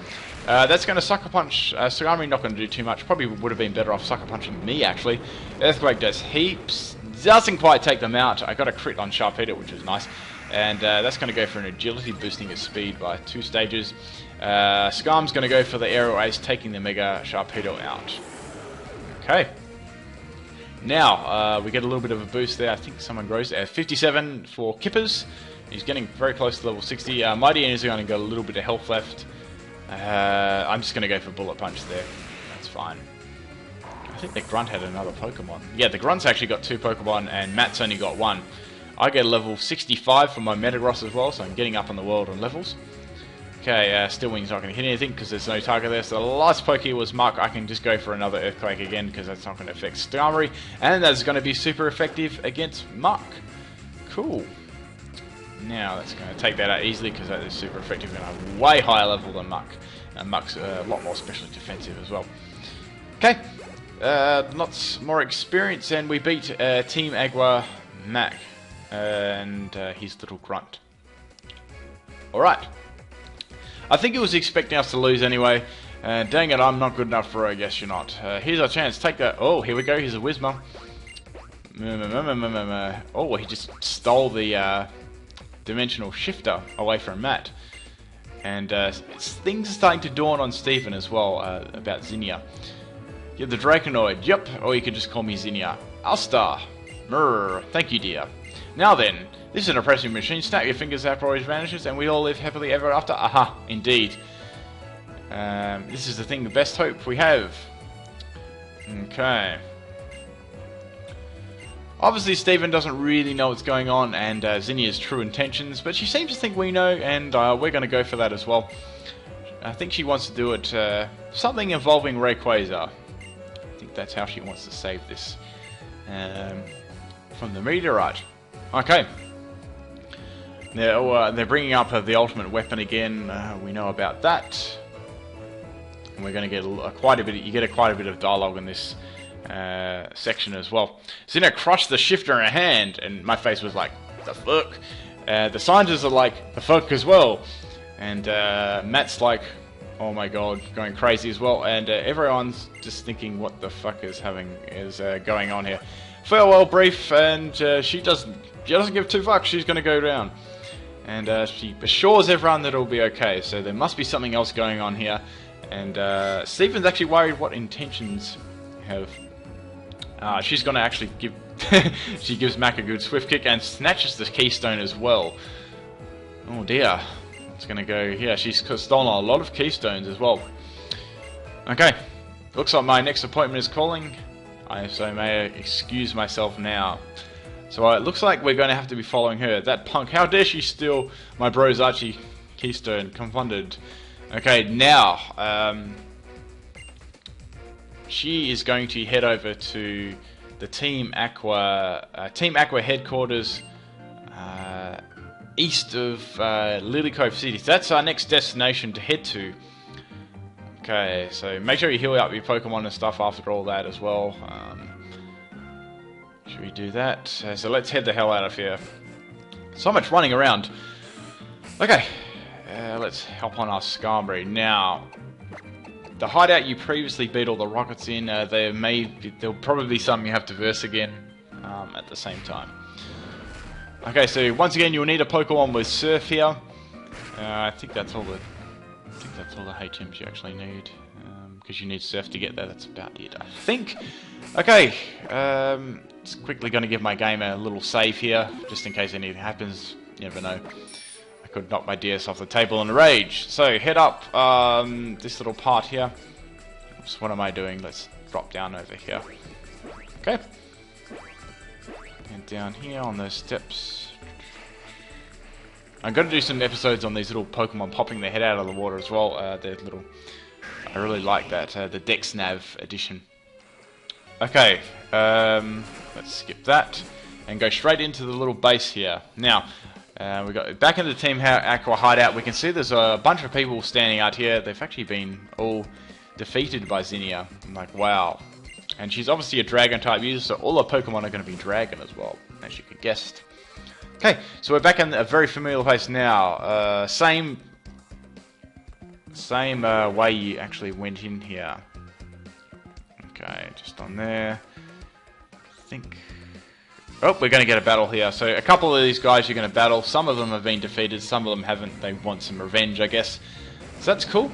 That's going to Sucker Punch. Skarmory not going to do too much. Probably would have been better off Sucker Punching me, actually. Earthquake does heaps. Doesn't quite take them out. I got a crit on Sharpedo, which is nice. And that's going to go for an agility, boosting its speed by 2 stages. Skarm's going to go for the Aerial Ace, taking the Mega Sharpedo out. Okay. Now, we get a little bit of a boost there. I think someone grows there. 57 for Kippers. He's getting very close to level 60. Mighty is going to get a little bit of health left. I'm just going to go for Bullet Punch there. That's fine. I think the Grunt had another Pokemon. Yeah, the Grunt's actually got 2 Pokemon, and Matt's only got 1. I get a level 65 for my Metagross as well, so I'm getting up on the world on levels. Okay, Stillwing's not going to hit anything because there's no target there. So the last poke here was Muck. I can just go for another Earthquake again because that's not going to affect Skarmory. And that's going to be super effective against Muck. Cool. Now that's going to take that out easily because that is super effective and a way higher level than Muck. And Muck's a lot more specially defensive as well. Okay, lots more experience, and we beat Team Aqua Mac and his little grunt. Alright. I think he was expecting us to lose anyway. Dang it, I'm not good enough for her. Yes, you're not. Here's our chance. Take that. Oh, here we go. Here's a Whismur. Oh, he just stole the Dimensional Shifter away from Matt. And things are starting to dawn on Steven as well about Zinnia. Yeah, the Draconoid. Yep. Or you can just call me Zinnia. Alstar. Mrrr. Thank you, dear. Now then. This is an oppressive machine. Snap your fingers, Zapper always vanishes, and we all live happily ever after. Aha, indeed. This is the thing, the best hope we have. Okay. Obviously, Steven doesn't really know what's going on, and Zinnia's true intentions, but she seems to think we know, and we're going to go for that as well. I think she wants to do it, something involving Rayquaza. I think that's how she wants to save this. From the meteorite. Okay. They're bringing up the ultimate weapon again. We know about that, and we're going to get quite a bit. You get quite a bit of dialogue in this section as well. Zinnia crushed the shifter in her hand, and my face was like, "The fuck." The scientists are like, "The fuck" as well, and Matt's like, "Oh my god," going crazy as well, and everyone's just thinking, "What the fuck is going on here?" Farewell brief, and she doesn't give 2 fucks. She's going to go down. and she assures everyone that it'll be okay. So there must be something else going on here. And Stephen's actually worried what intentions have. She's going to actually give... she gives Mac a good swift kick and snatches the keystone as well. Oh dear. It's going to go... Yeah, she's stolen a lot of keystones as well. Okay. Looks like my next appointment is calling. So may I excuse myself now. So it looks like we're going to have to be following her. That punk, how dare she steal my bro's Archie keystone? Confounded. Okay, now, she is going to head over to the Team Aqua headquarters, east of Lily Cove City. So that's our next destination to head to. Okay, so make sure you heal up your Pokemon and stuff after all that as well. Should we do that? So let's head the hell out of here. So much running around. Okay, let's hop on our Skarmory. Now, the hideout you previously beat all the rockets in, there'll probably be some you have to verse again at the same time. Okay, so once again you'll need a Pokemon with Surf here. I think that's all the HMs you actually need, because you need Surf to get there. That's about it, I think. Okay, just quickly going to give my game a little save here, just in case anything happens. You never know. I could knock my DS off the table in a rage. So head up this little part here. Oops, what am I doing? Let's drop down over here. Okay. And down here on those steps. I'm going to do some episodes on these little Pokemon popping their head out of the water as well. They're little. I really like that. The Dex Nav edition. Okay. Let's skip that and go straight into the little base here. Now. We got back into the Team Aqua hideout. We can see there's a bunch of people standing out here. They've actually been all defeated by Zinnia. I'm like, wow. And she's obviously a Dragon type user, so all her Pokemon are going to be Dragon as well, as you could guess. Okay, so we're back in a very familiar place now. Same way you actually went in here. Okay, just on there. I think... Oh, we're going to get a battle here. So a couple of these guys you're going to battle. Some of them have been defeated. Some of them haven't. They want some revenge, I guess. So that's cool.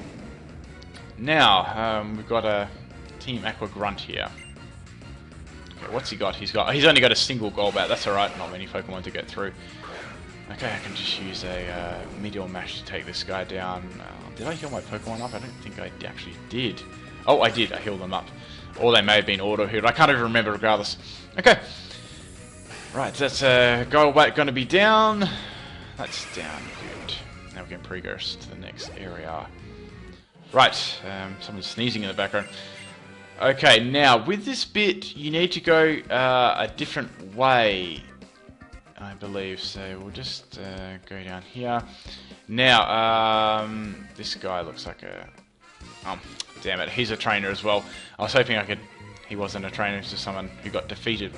Now, we've got a Team Aqua Grunt here. Okay, what's he got? He's only got a single Golbat. That's alright. Not many Pokemon to get through. Okay, I can just use a Meteor Mash to take this guy down. Did I heal my Pokemon up? I don't think I actually did. Oh, I did. I healed them up. Or they may have been auto-healed. I can't even remember regardless. Okay. Right, that's Golbat going to be down. That's down. Good. Now we can progress to the next area. Right, someone's sneezing in the background. Okay, now with this bit, you need to go a different way, I believe. So we'll just go down here. Now, this guy looks like a... Oh, damn it, he's a trainer as well. I was hoping I could... He wasn't a trainer, it's just someone who got defeated.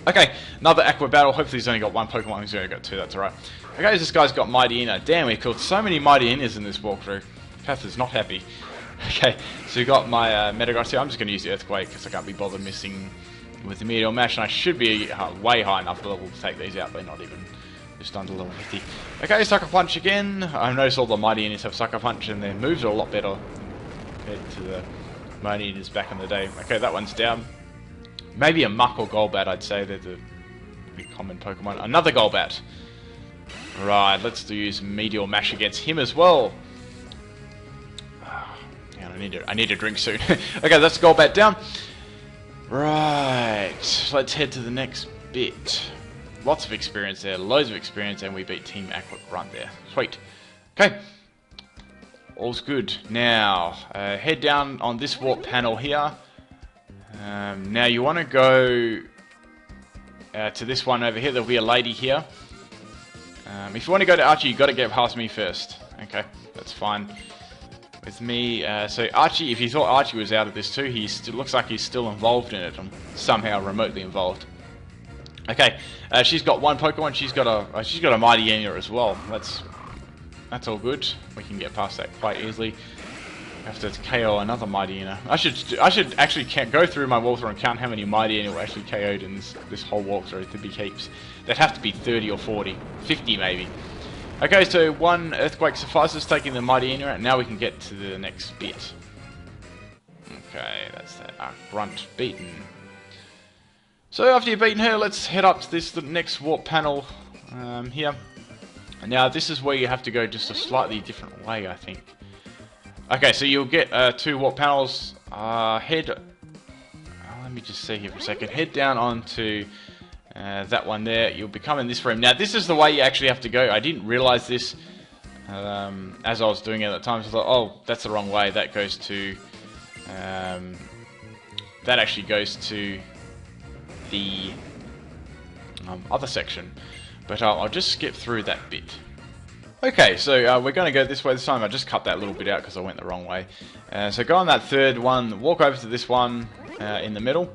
Okay, another Aqua battle. Hopefully he's only got one Pokemon. He's only got two, that's alright. Okay, this guy's got Mighty Inner. Damn, we killed so many Mighty Inners in this walkthrough. Path is not happy. Okay, so we got my Metagross here. I'm just going to use the Earthquake because I can't be bothered missing with the Meteor Mash. And I should be way high enough level to take these out, but not even just under level 50. Okay, Sucker Punch again. I noticed all the Mighty Inners have Sucker Punch and their moves are a lot better compared to the Mighty Inners back in the day. Okay, that one's down. Maybe a Muck or Golbat, I'd say. They're the pretty common Pokemon. Another Golbat. Right, let's use Meteor Mash against him as well. Yeah, I need a drink soon. Okay, that's Golbat down. Right, let's head to the next bit. Lots of experience there, loads of experience, and we beat Team Aqua Grunt there. Sweet. Okay. All's good. Now, head down on this warp panel here. Now you want to go to this one over here. There'll be a lady here. If you want to go to Archie, you've got to get past me first. Okay, that's fine with me. So Archie, if you thought Archie was out of this too, he still looks like he's still involved in it. Somehow remotely involved. Okay, she's got one Pokemon. She's got a Mighty Inner as well. That's all good. We can get past that quite easily. Have to KO another Mighty Inner. I should actually go through my walkthrough and count how many Mighty Inner were actually KO'd in this whole walkthrough to be keeps. That'd have to be 30 or 40, 50 maybe. Okay, so one earthquake suffices, taking the mighty Enya out. Now we can get to the next bit. Okay, that's that grunt beaten. So after you've beaten her, let's head up to the next warp panel here. Now this is where you have to go just a slightly different way, I think. Okay, so you'll get 2 warp panels. Let me just see here for a second. Head down onto that one there. You'll become in this room. Now this is the way you actually have to go. I didn't realise this as I was doing it at the time. So I thought, oh, that's the wrong way. That goes to that actually goes to the other section. But I'll just skip through that bit. Okay, so we're going to go this way this time. I just cut that little bit out because I went the wrong way. So go on that third one, walk over to this one in the middle.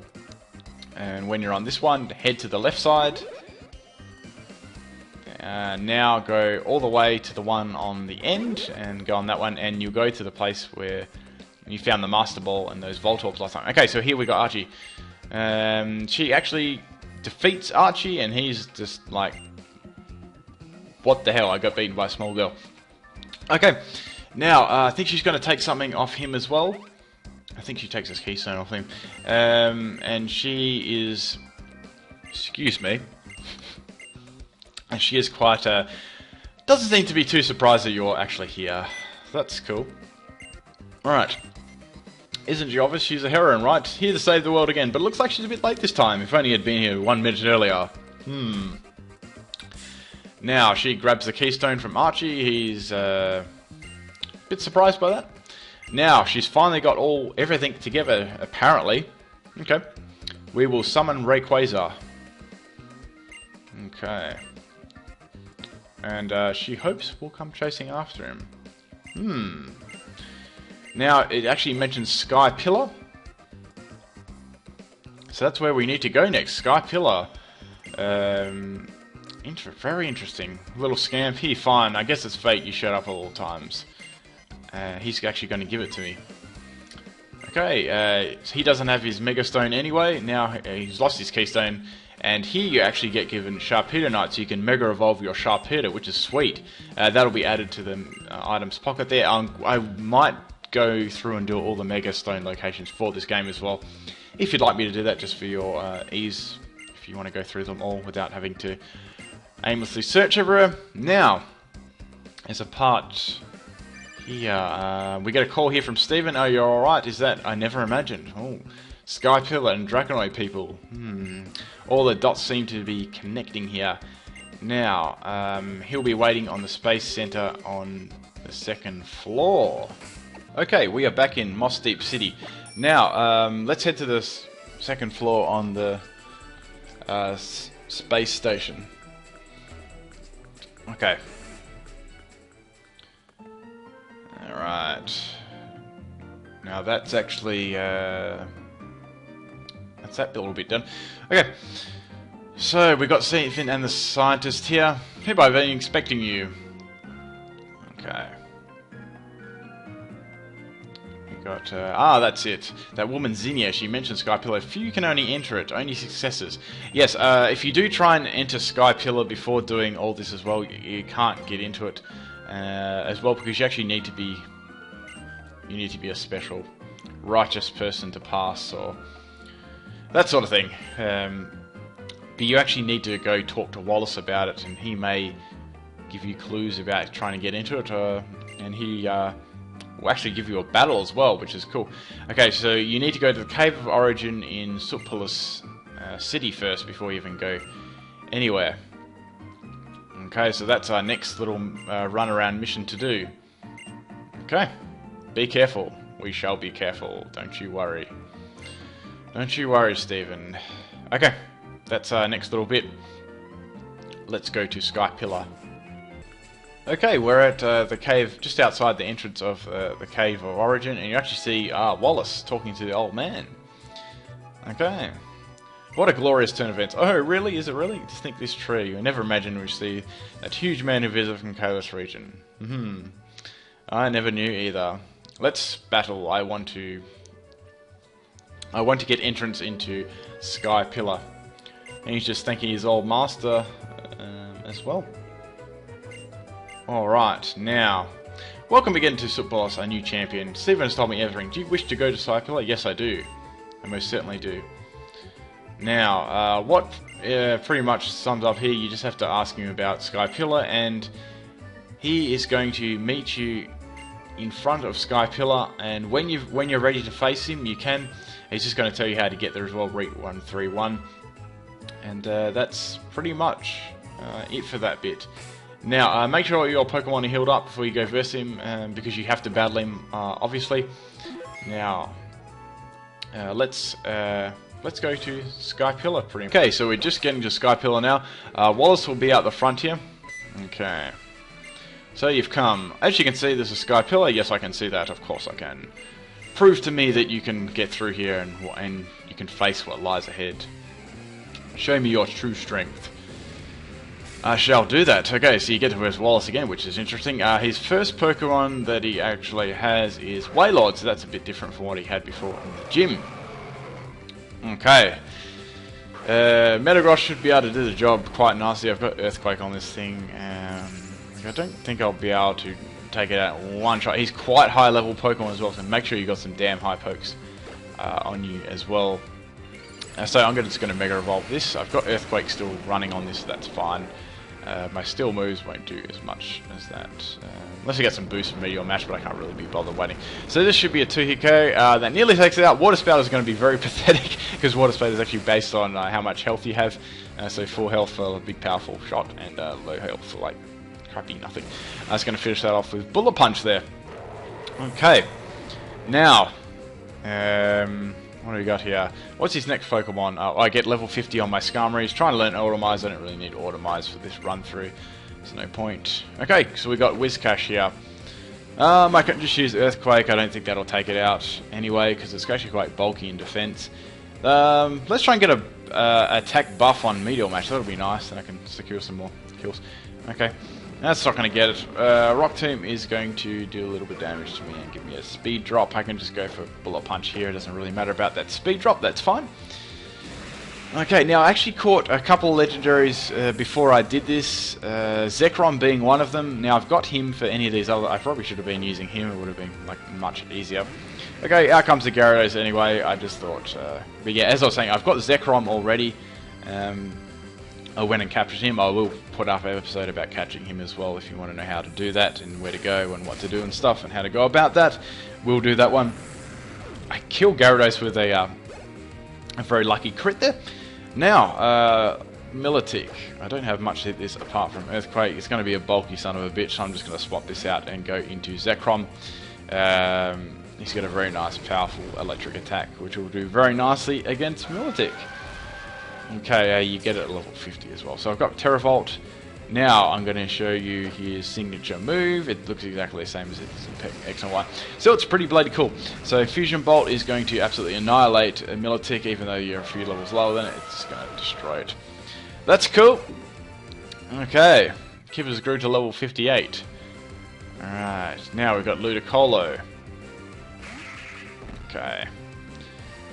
And when you're on this one, head to the left side. Now go all the way to the one on the end and go on that one. And you'll go to the place where you found the Master Ball and those Volt Orbs last time. Okay, so here we got Archie. She actually defeats Archie and he's just like, what the hell, I got beaten by a small girl. Okay, now I think she's going to take something off him as well. I think she takes his keystone off him. And she is, excuse me, and she is quite, doesn't seem to be too surprised that you're actually here. That's cool. Alright. Isn't she obvious? She's a heroine, right? Here to save the world again, but it looks like she's a bit late this time. If only had been here 1 minute earlier. Now, she grabs the keystone from Archie. He's a bit surprised by that. Now, she's finally got everything together, apparently. Okay. We will summon Rayquaza. Okay. And she hopes we'll come chasing after him. Now, it actually mentions Sky Pillar. So that's where we need to go next. Sky Pillar. Very interesting. Little scamp here, fine. I guess it's fate you showed up all times. He's actually going to give it to me. Okay, he doesn't have his Mega Stone anyway. Now he's lost his Keystone. And here you actually get given Sharpedo, so you can Mega Evolve your Sharpedo, which is sweet. That'll be added to the items pocket there. I might go through and do all the Mega Stone locations for this game as well. If you'd like me to do that just for your ease. If you want to go through them all without having to aimlessly search everywhere. Now, there's a part here. We get a call here from Steven. Oh, you're alright. Is that? I never imagined. Oh, Sky Pillar and Draconoid people. All the dots seem to be connecting here. Now, he'll be waiting on the Space Center on the 2nd floor. Okay, we are back in Moss Deep City. Now, let's head to the 2nd floor on the space station. Okay. Alright. Now that's actually, that's that little bit done. Okay. So, we got Stephen and the scientist here. Here I've been expecting you. Okay. We got, that's it. That woman Zinnia, she mentioned Sky Pillar. Few can only enter it, only successes. Yes, if you do try and enter Sky Pillar before doing all this as well, you can't get into it as well, because you actually need to be, a special righteous person to pass, or that sort of thing. But you actually need to go talk to Wallace about it, and he may give you clues about trying to get into it, and he will actually give you a battle as well, which is cool. Okay, so you need to go to the Cave of Origin in Sutpolis City first before you even go anywhere. Okay, so that's our next little run-around mission to do. Okay, be careful. We shall be careful, don't you worry. Don't you worry, Stephen. Okay, that's our next little bit. Let's go to Sky Pillar. Okay, we're at the cave just outside the entrance of the Cave of Origin, and you actually see Wallace talking to the old man. Okay. What a glorious turn of events. Oh, really? Is it really? Just think this tree. I never imagined we'd see that huge man who visited from Kalos region. I never knew either. Let's battle. I want to get entrance into Sky Pillar. And he's just thanking his old master as well. Alright, now, welcome again to Wallace, our new champion. Steven has told me everything. Do you wish to go to Sapphire? Yes, I do. I most certainly do. Now, what pretty much sums up here, you just have to ask him about Skypillar, and he is going to meet you in front of Skypillar, and when you're ready to face him, you can. He's just going to tell you how to get there as well, Route 131. And that's pretty much it for that bit. Now, make sure all your Pokemon are healed up before you go versus him, because you have to battle him, obviously. Now, let's go to Skypillar pretty much. Okay, so we're just getting to Skypillar now. Wallace will be out the front here. Okay. So you've come. As you can see, there's a Skypillar. Yes, I can see that. Of course I can. Prove to me that you can get through here and you can face what lies ahead. Show me your true strength. I shall do that. Okay, so you get to verse Wallace again, which is interesting. His first Pokemon that he actually has is Waylord, so that's a bit different from what he had before in the gym. Okay. Metagross should be able to do the job quite nicely. I've got Earthquake on this thing. I don't think I'll be able to take it out in one shot. He's quite high level Pokemon as well, so make sure you got some damn high pokes on you as well. So I'm just going to Mega Evolve this. I've got Earthquake still running on this, so that's fine. My Steel moves won't do as much as that. Unless I get some boost from Meteor Match, but I can't really be bothered waiting. So this should be a 2-hit KO. That nearly takes it out. Water Spout is going to be very pathetic, because Water Spout is actually based on how much health you have. So full health for a big powerful shot, and low health for like crappy nothing. I was going to finish that off with Bullet Punch there. Okay. Now, what do we got here? What's his next Pokemon? I get level 50 on my Skarmory. He's trying to learn Automize. I don't really need Automize for this run through. There's no point. Okay, so we got Whiscash here. I can just use Earthquake. I don't think that'll take it out anyway, because it's actually quite bulky in defense. Let's try and get a attack buff on Meteor Match. That'll be nice, and I can secure some more kills. Okay. That's not going to get it. Rock Tomb is going to do a little bit of damage to me and give me a speed drop. I can just go for Bullet Punch here. It doesn't really matter about that speed drop. That's fine. Okay, now I actually caught a couple of legendaries before I did this. Zekrom being one of them. Now I've got him for any of these other. I probably should have been using him. It would have been like much easier. Okay, out comes the Gyarados anyway. I just thought. But yeah, as I was saying, I've got Zekrom already. I went and captured him. I will put up an episode about catching him as well if you want to know how to do that and where to go and what to do and stuff and how to go about that. We'll do that one. I killed Gyarados with a very lucky crit there. Now, Milotic. I don't have much to hit this apart from Earthquake. It's going to be a bulky son of a bitch, so I'm just going to swap this out and go into Zekrom. He's got a very nice, powerful electric attack, which will do very nicely against Milotic. Okay, you get it at level 50 as well. So I've got Terravolt. Now I'm going to show you his signature move. It looks exactly the same as it is in X and Y. So it's pretty bloody cool. So Fusion Bolt is going to absolutely annihilate a Milotic, even though you're a few levels lower than it. It's going to destroy it. That's cool. Okay, Kippers grew to level 58. Alright, now we've got Ludicolo. Okay.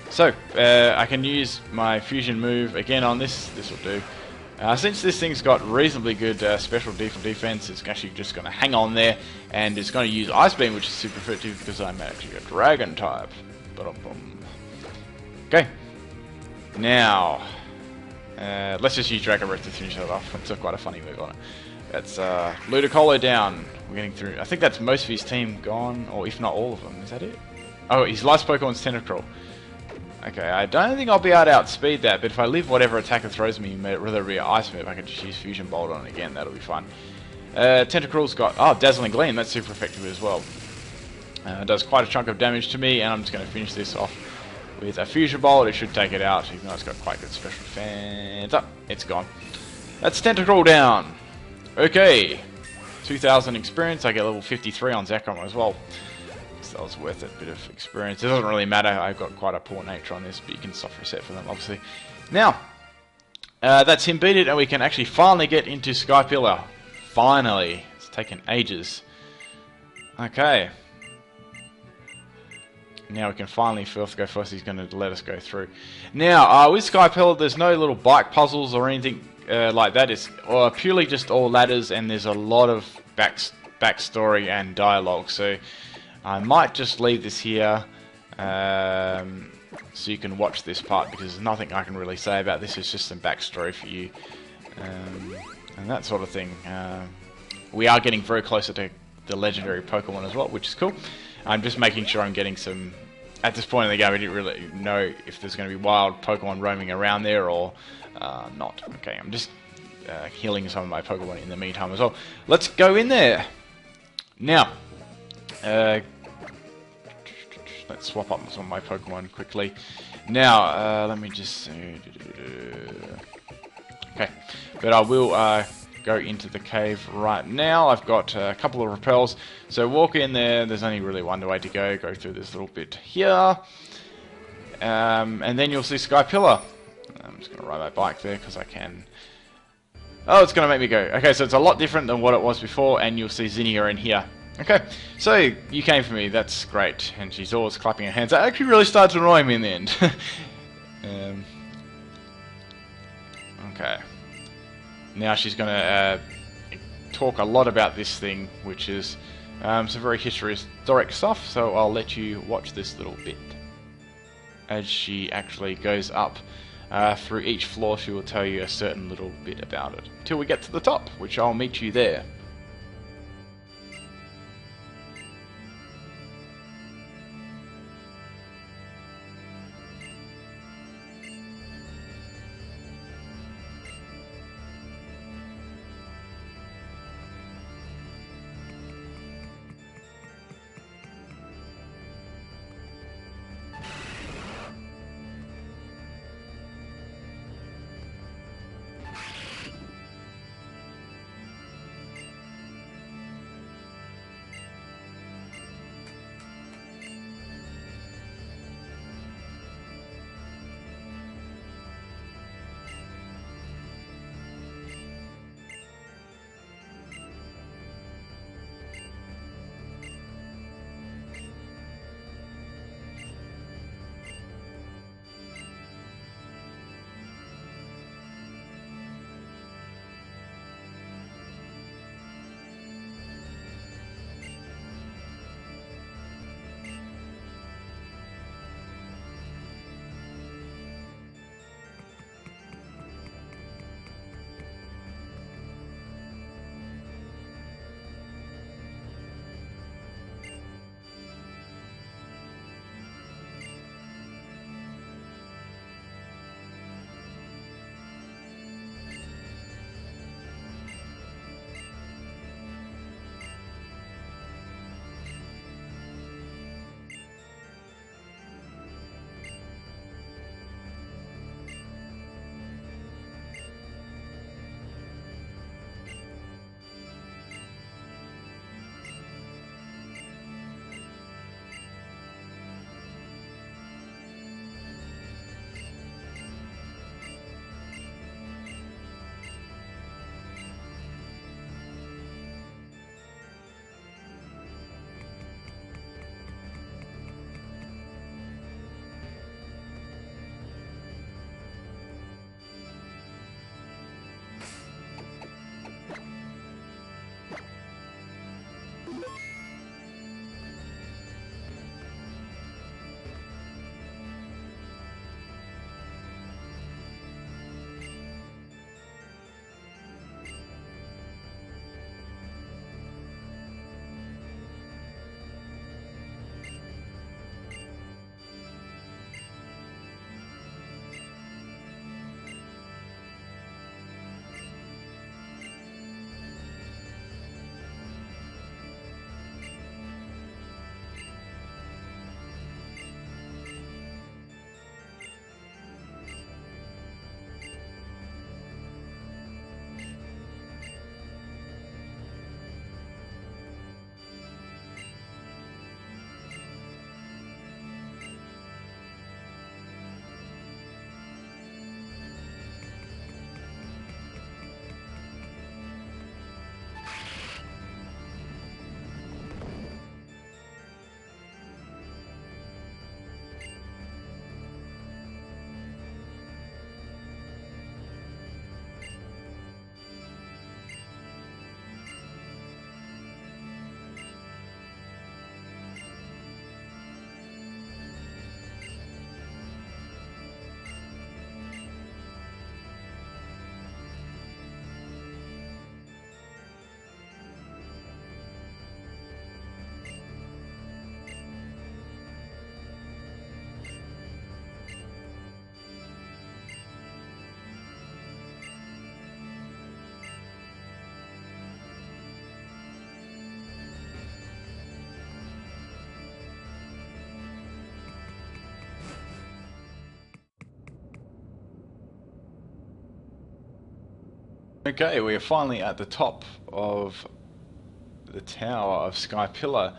So, I can use my fusion move again on this. This will do. Since this thing's got reasonably good special defense, it's actually just going to hang on there, and it's going to use Ice Beam, which is super effective because I'm actually a Dragon type. Okay. Now, let's just use Draco Breath to finish that off. It's quite a funny move on it. That's Ludicolo down. We're getting through. I think that's most of his team gone, or if not all of them. Is that it? Oh, his last Pokemon's Tentacruel. Okay, I don't think I'll be able to outspeed that, but if I live whatever attacker throws me, whether it be an Ice move, I can just use Fusion Bolt on it again, that'll be fine. Tentacruel's got, Dazzling Gleam, that's super effective as well. Does quite a chunk of damage to me, and I'm just going to finish this off with a Fusion Bolt. It should take it out, even though it's got quite good special defense. It's gone. That's Tentacruel down. Okay, 2,000 experience, I get level 53 on Zekrom as well. That was worth it, bit of experience. It doesn't really matter, I've got quite a poor nature on this, but you can soft reset for them, obviously. Now, that's him beat it, and we can actually finally get into Skypillar. Finally. It's taken ages. Okay. Now we can finally go first. He's going to let us go through. Now, with Skypillar, there's no little bike puzzles or anything like that. It's purely just all ladders, and there's a lot of backstory and dialogue. So I might just leave this here so you can watch this part, because there's nothing I can really say about this. It's just some backstory for you and that sort of thing. We are getting very closer to the legendary Pokemon as well, which is cool. I'm just making sure I'm getting some... At this point in the game, we didn't really know if there's going to be wild Pokemon roaming around there or not. Okay, I'm just healing some of my Pokemon in the meantime as well. Let's go in there. Now, let's swap up some of my Pokemon quickly. Now, let me just... okay, but I will go into the cave right now. I've got a couple of repels, so walk in there. There's only really one way to go through this little bit here, and then you'll see Sky Pillar. I'm just going to ride my bike there because I can. Oh, it's going to make me go. Okay, so it's a lot different than what it was before, and you'll see Zinnia in here. Okay, so you came for me, that's great. And she's always clapping her hands. That actually really started to annoy me in the end. Okay. Now she's going to talk a lot about this thing, which is some very historic stuff, so I'll let you watch this little bit. As she actually goes up through each floor, she will tell you a certain little bit about it. Until we get to the top, which I'll meet you there. Okay, we are finally at the top of the tower of Sky Pillar,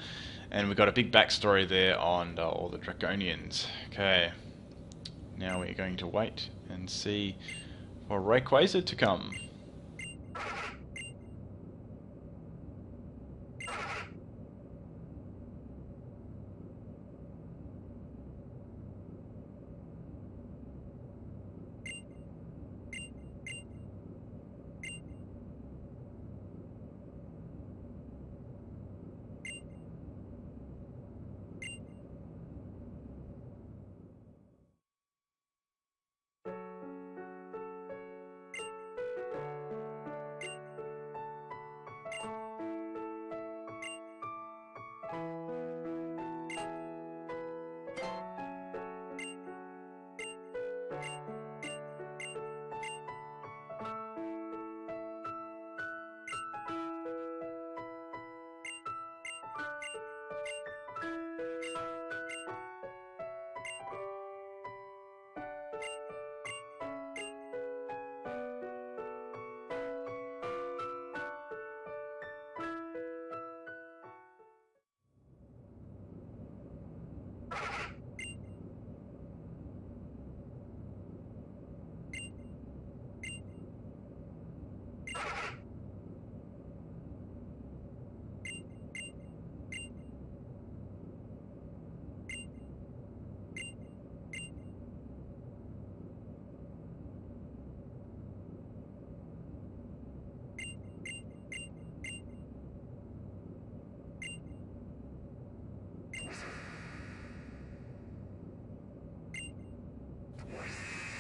and we've got a big backstory there on all the Draconians. Okay, now we're going to wait and see for Rayquaza to come.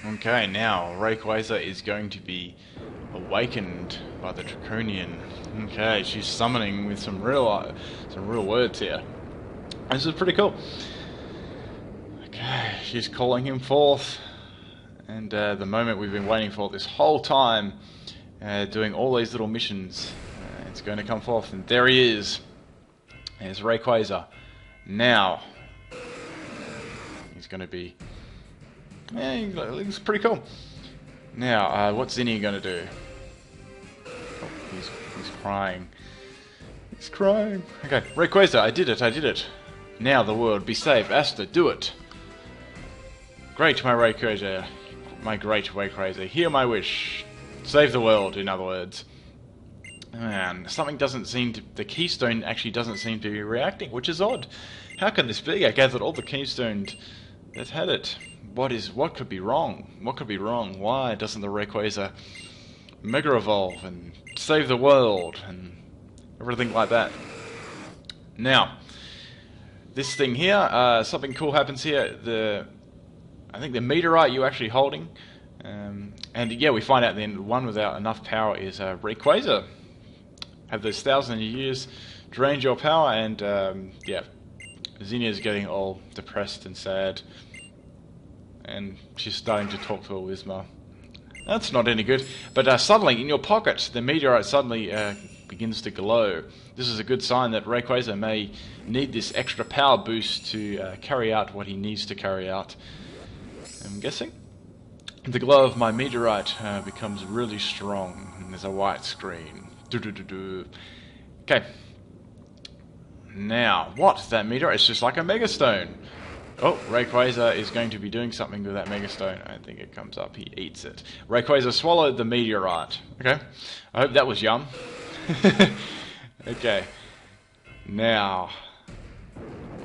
Okay, now Rayquaza is going to be awakened by the Draconian. Okay, she's summoning with some real words here. This is pretty cool. Okay, she's calling him forth, and the moment we've been waiting for this whole time, doing all these little missions, it's going to come forth, and there he is. There's Rayquaza. Now, he's going to be. Yeah, he looks pretty cool. Now, what's Zinnia going to do? Oh, he's crying. He's crying. Okay, Rayquaza, I did it. Now the world be saved. Asta, do it. Great, my Rayquaza. My great Rayquaza. Hear my wish. Save the world, in other words. Man, something doesn't seem to... The keystone actually doesn't seem to be reacting, which is odd. How can this be? I gathered all the keystones that had it. What could be wrong? What could be wrong? Why doesn't the Rayquaza Mega Evolve and save the world and everything like that? Now, this thing here, something cool happens here. I think the meteorite you're actually holding, and yeah, we find out then the one without enough power is Rayquaza. Have those 1,000 years drained your power, and yeah, Zinnia's getting all depressed and sad. And she's starting to talk to a Whismur. That's not any good. But suddenly, in your pocket, the meteorite suddenly begins to glow. This is a good sign that Rayquaza may need this extra power boost to carry out what he needs to carry out. I'm guessing. The glow of my meteorite becomes really strong, and there's a white screen. Okay. Now, what? That meteorite? It's just like a Mega Stone. Oh, Rayquaza is going to be doing something with that Mega Stone. I think it comes up. He eats it. Rayquaza swallowed the meteorite. Okay. I hope that was yum. Okay. Now,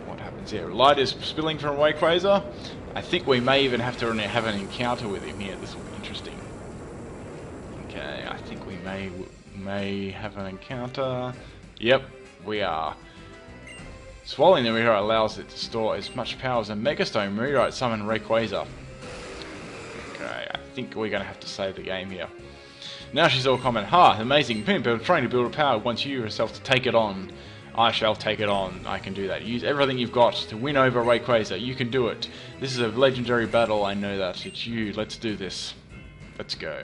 what happens here? Light is spilling from Rayquaza. I think we may even have to have an encounter with him here. This will be interesting. Okay, I think we may have an encounter. Yep, we are. Swallowing the meteorite allows it to store as much power as a Megastone. Meteorite summon Rayquaza. Okay, I think we're going to have to save the game here. Now she's all comment, ha, amazing pimp, I'm trying to build a power, wants you yourself to take it on. I shall take it on, I can do that. Use everything you've got to win over Rayquaza, you can do it. This is a legendary battle, I know that. It's you, let's do this. Let's go.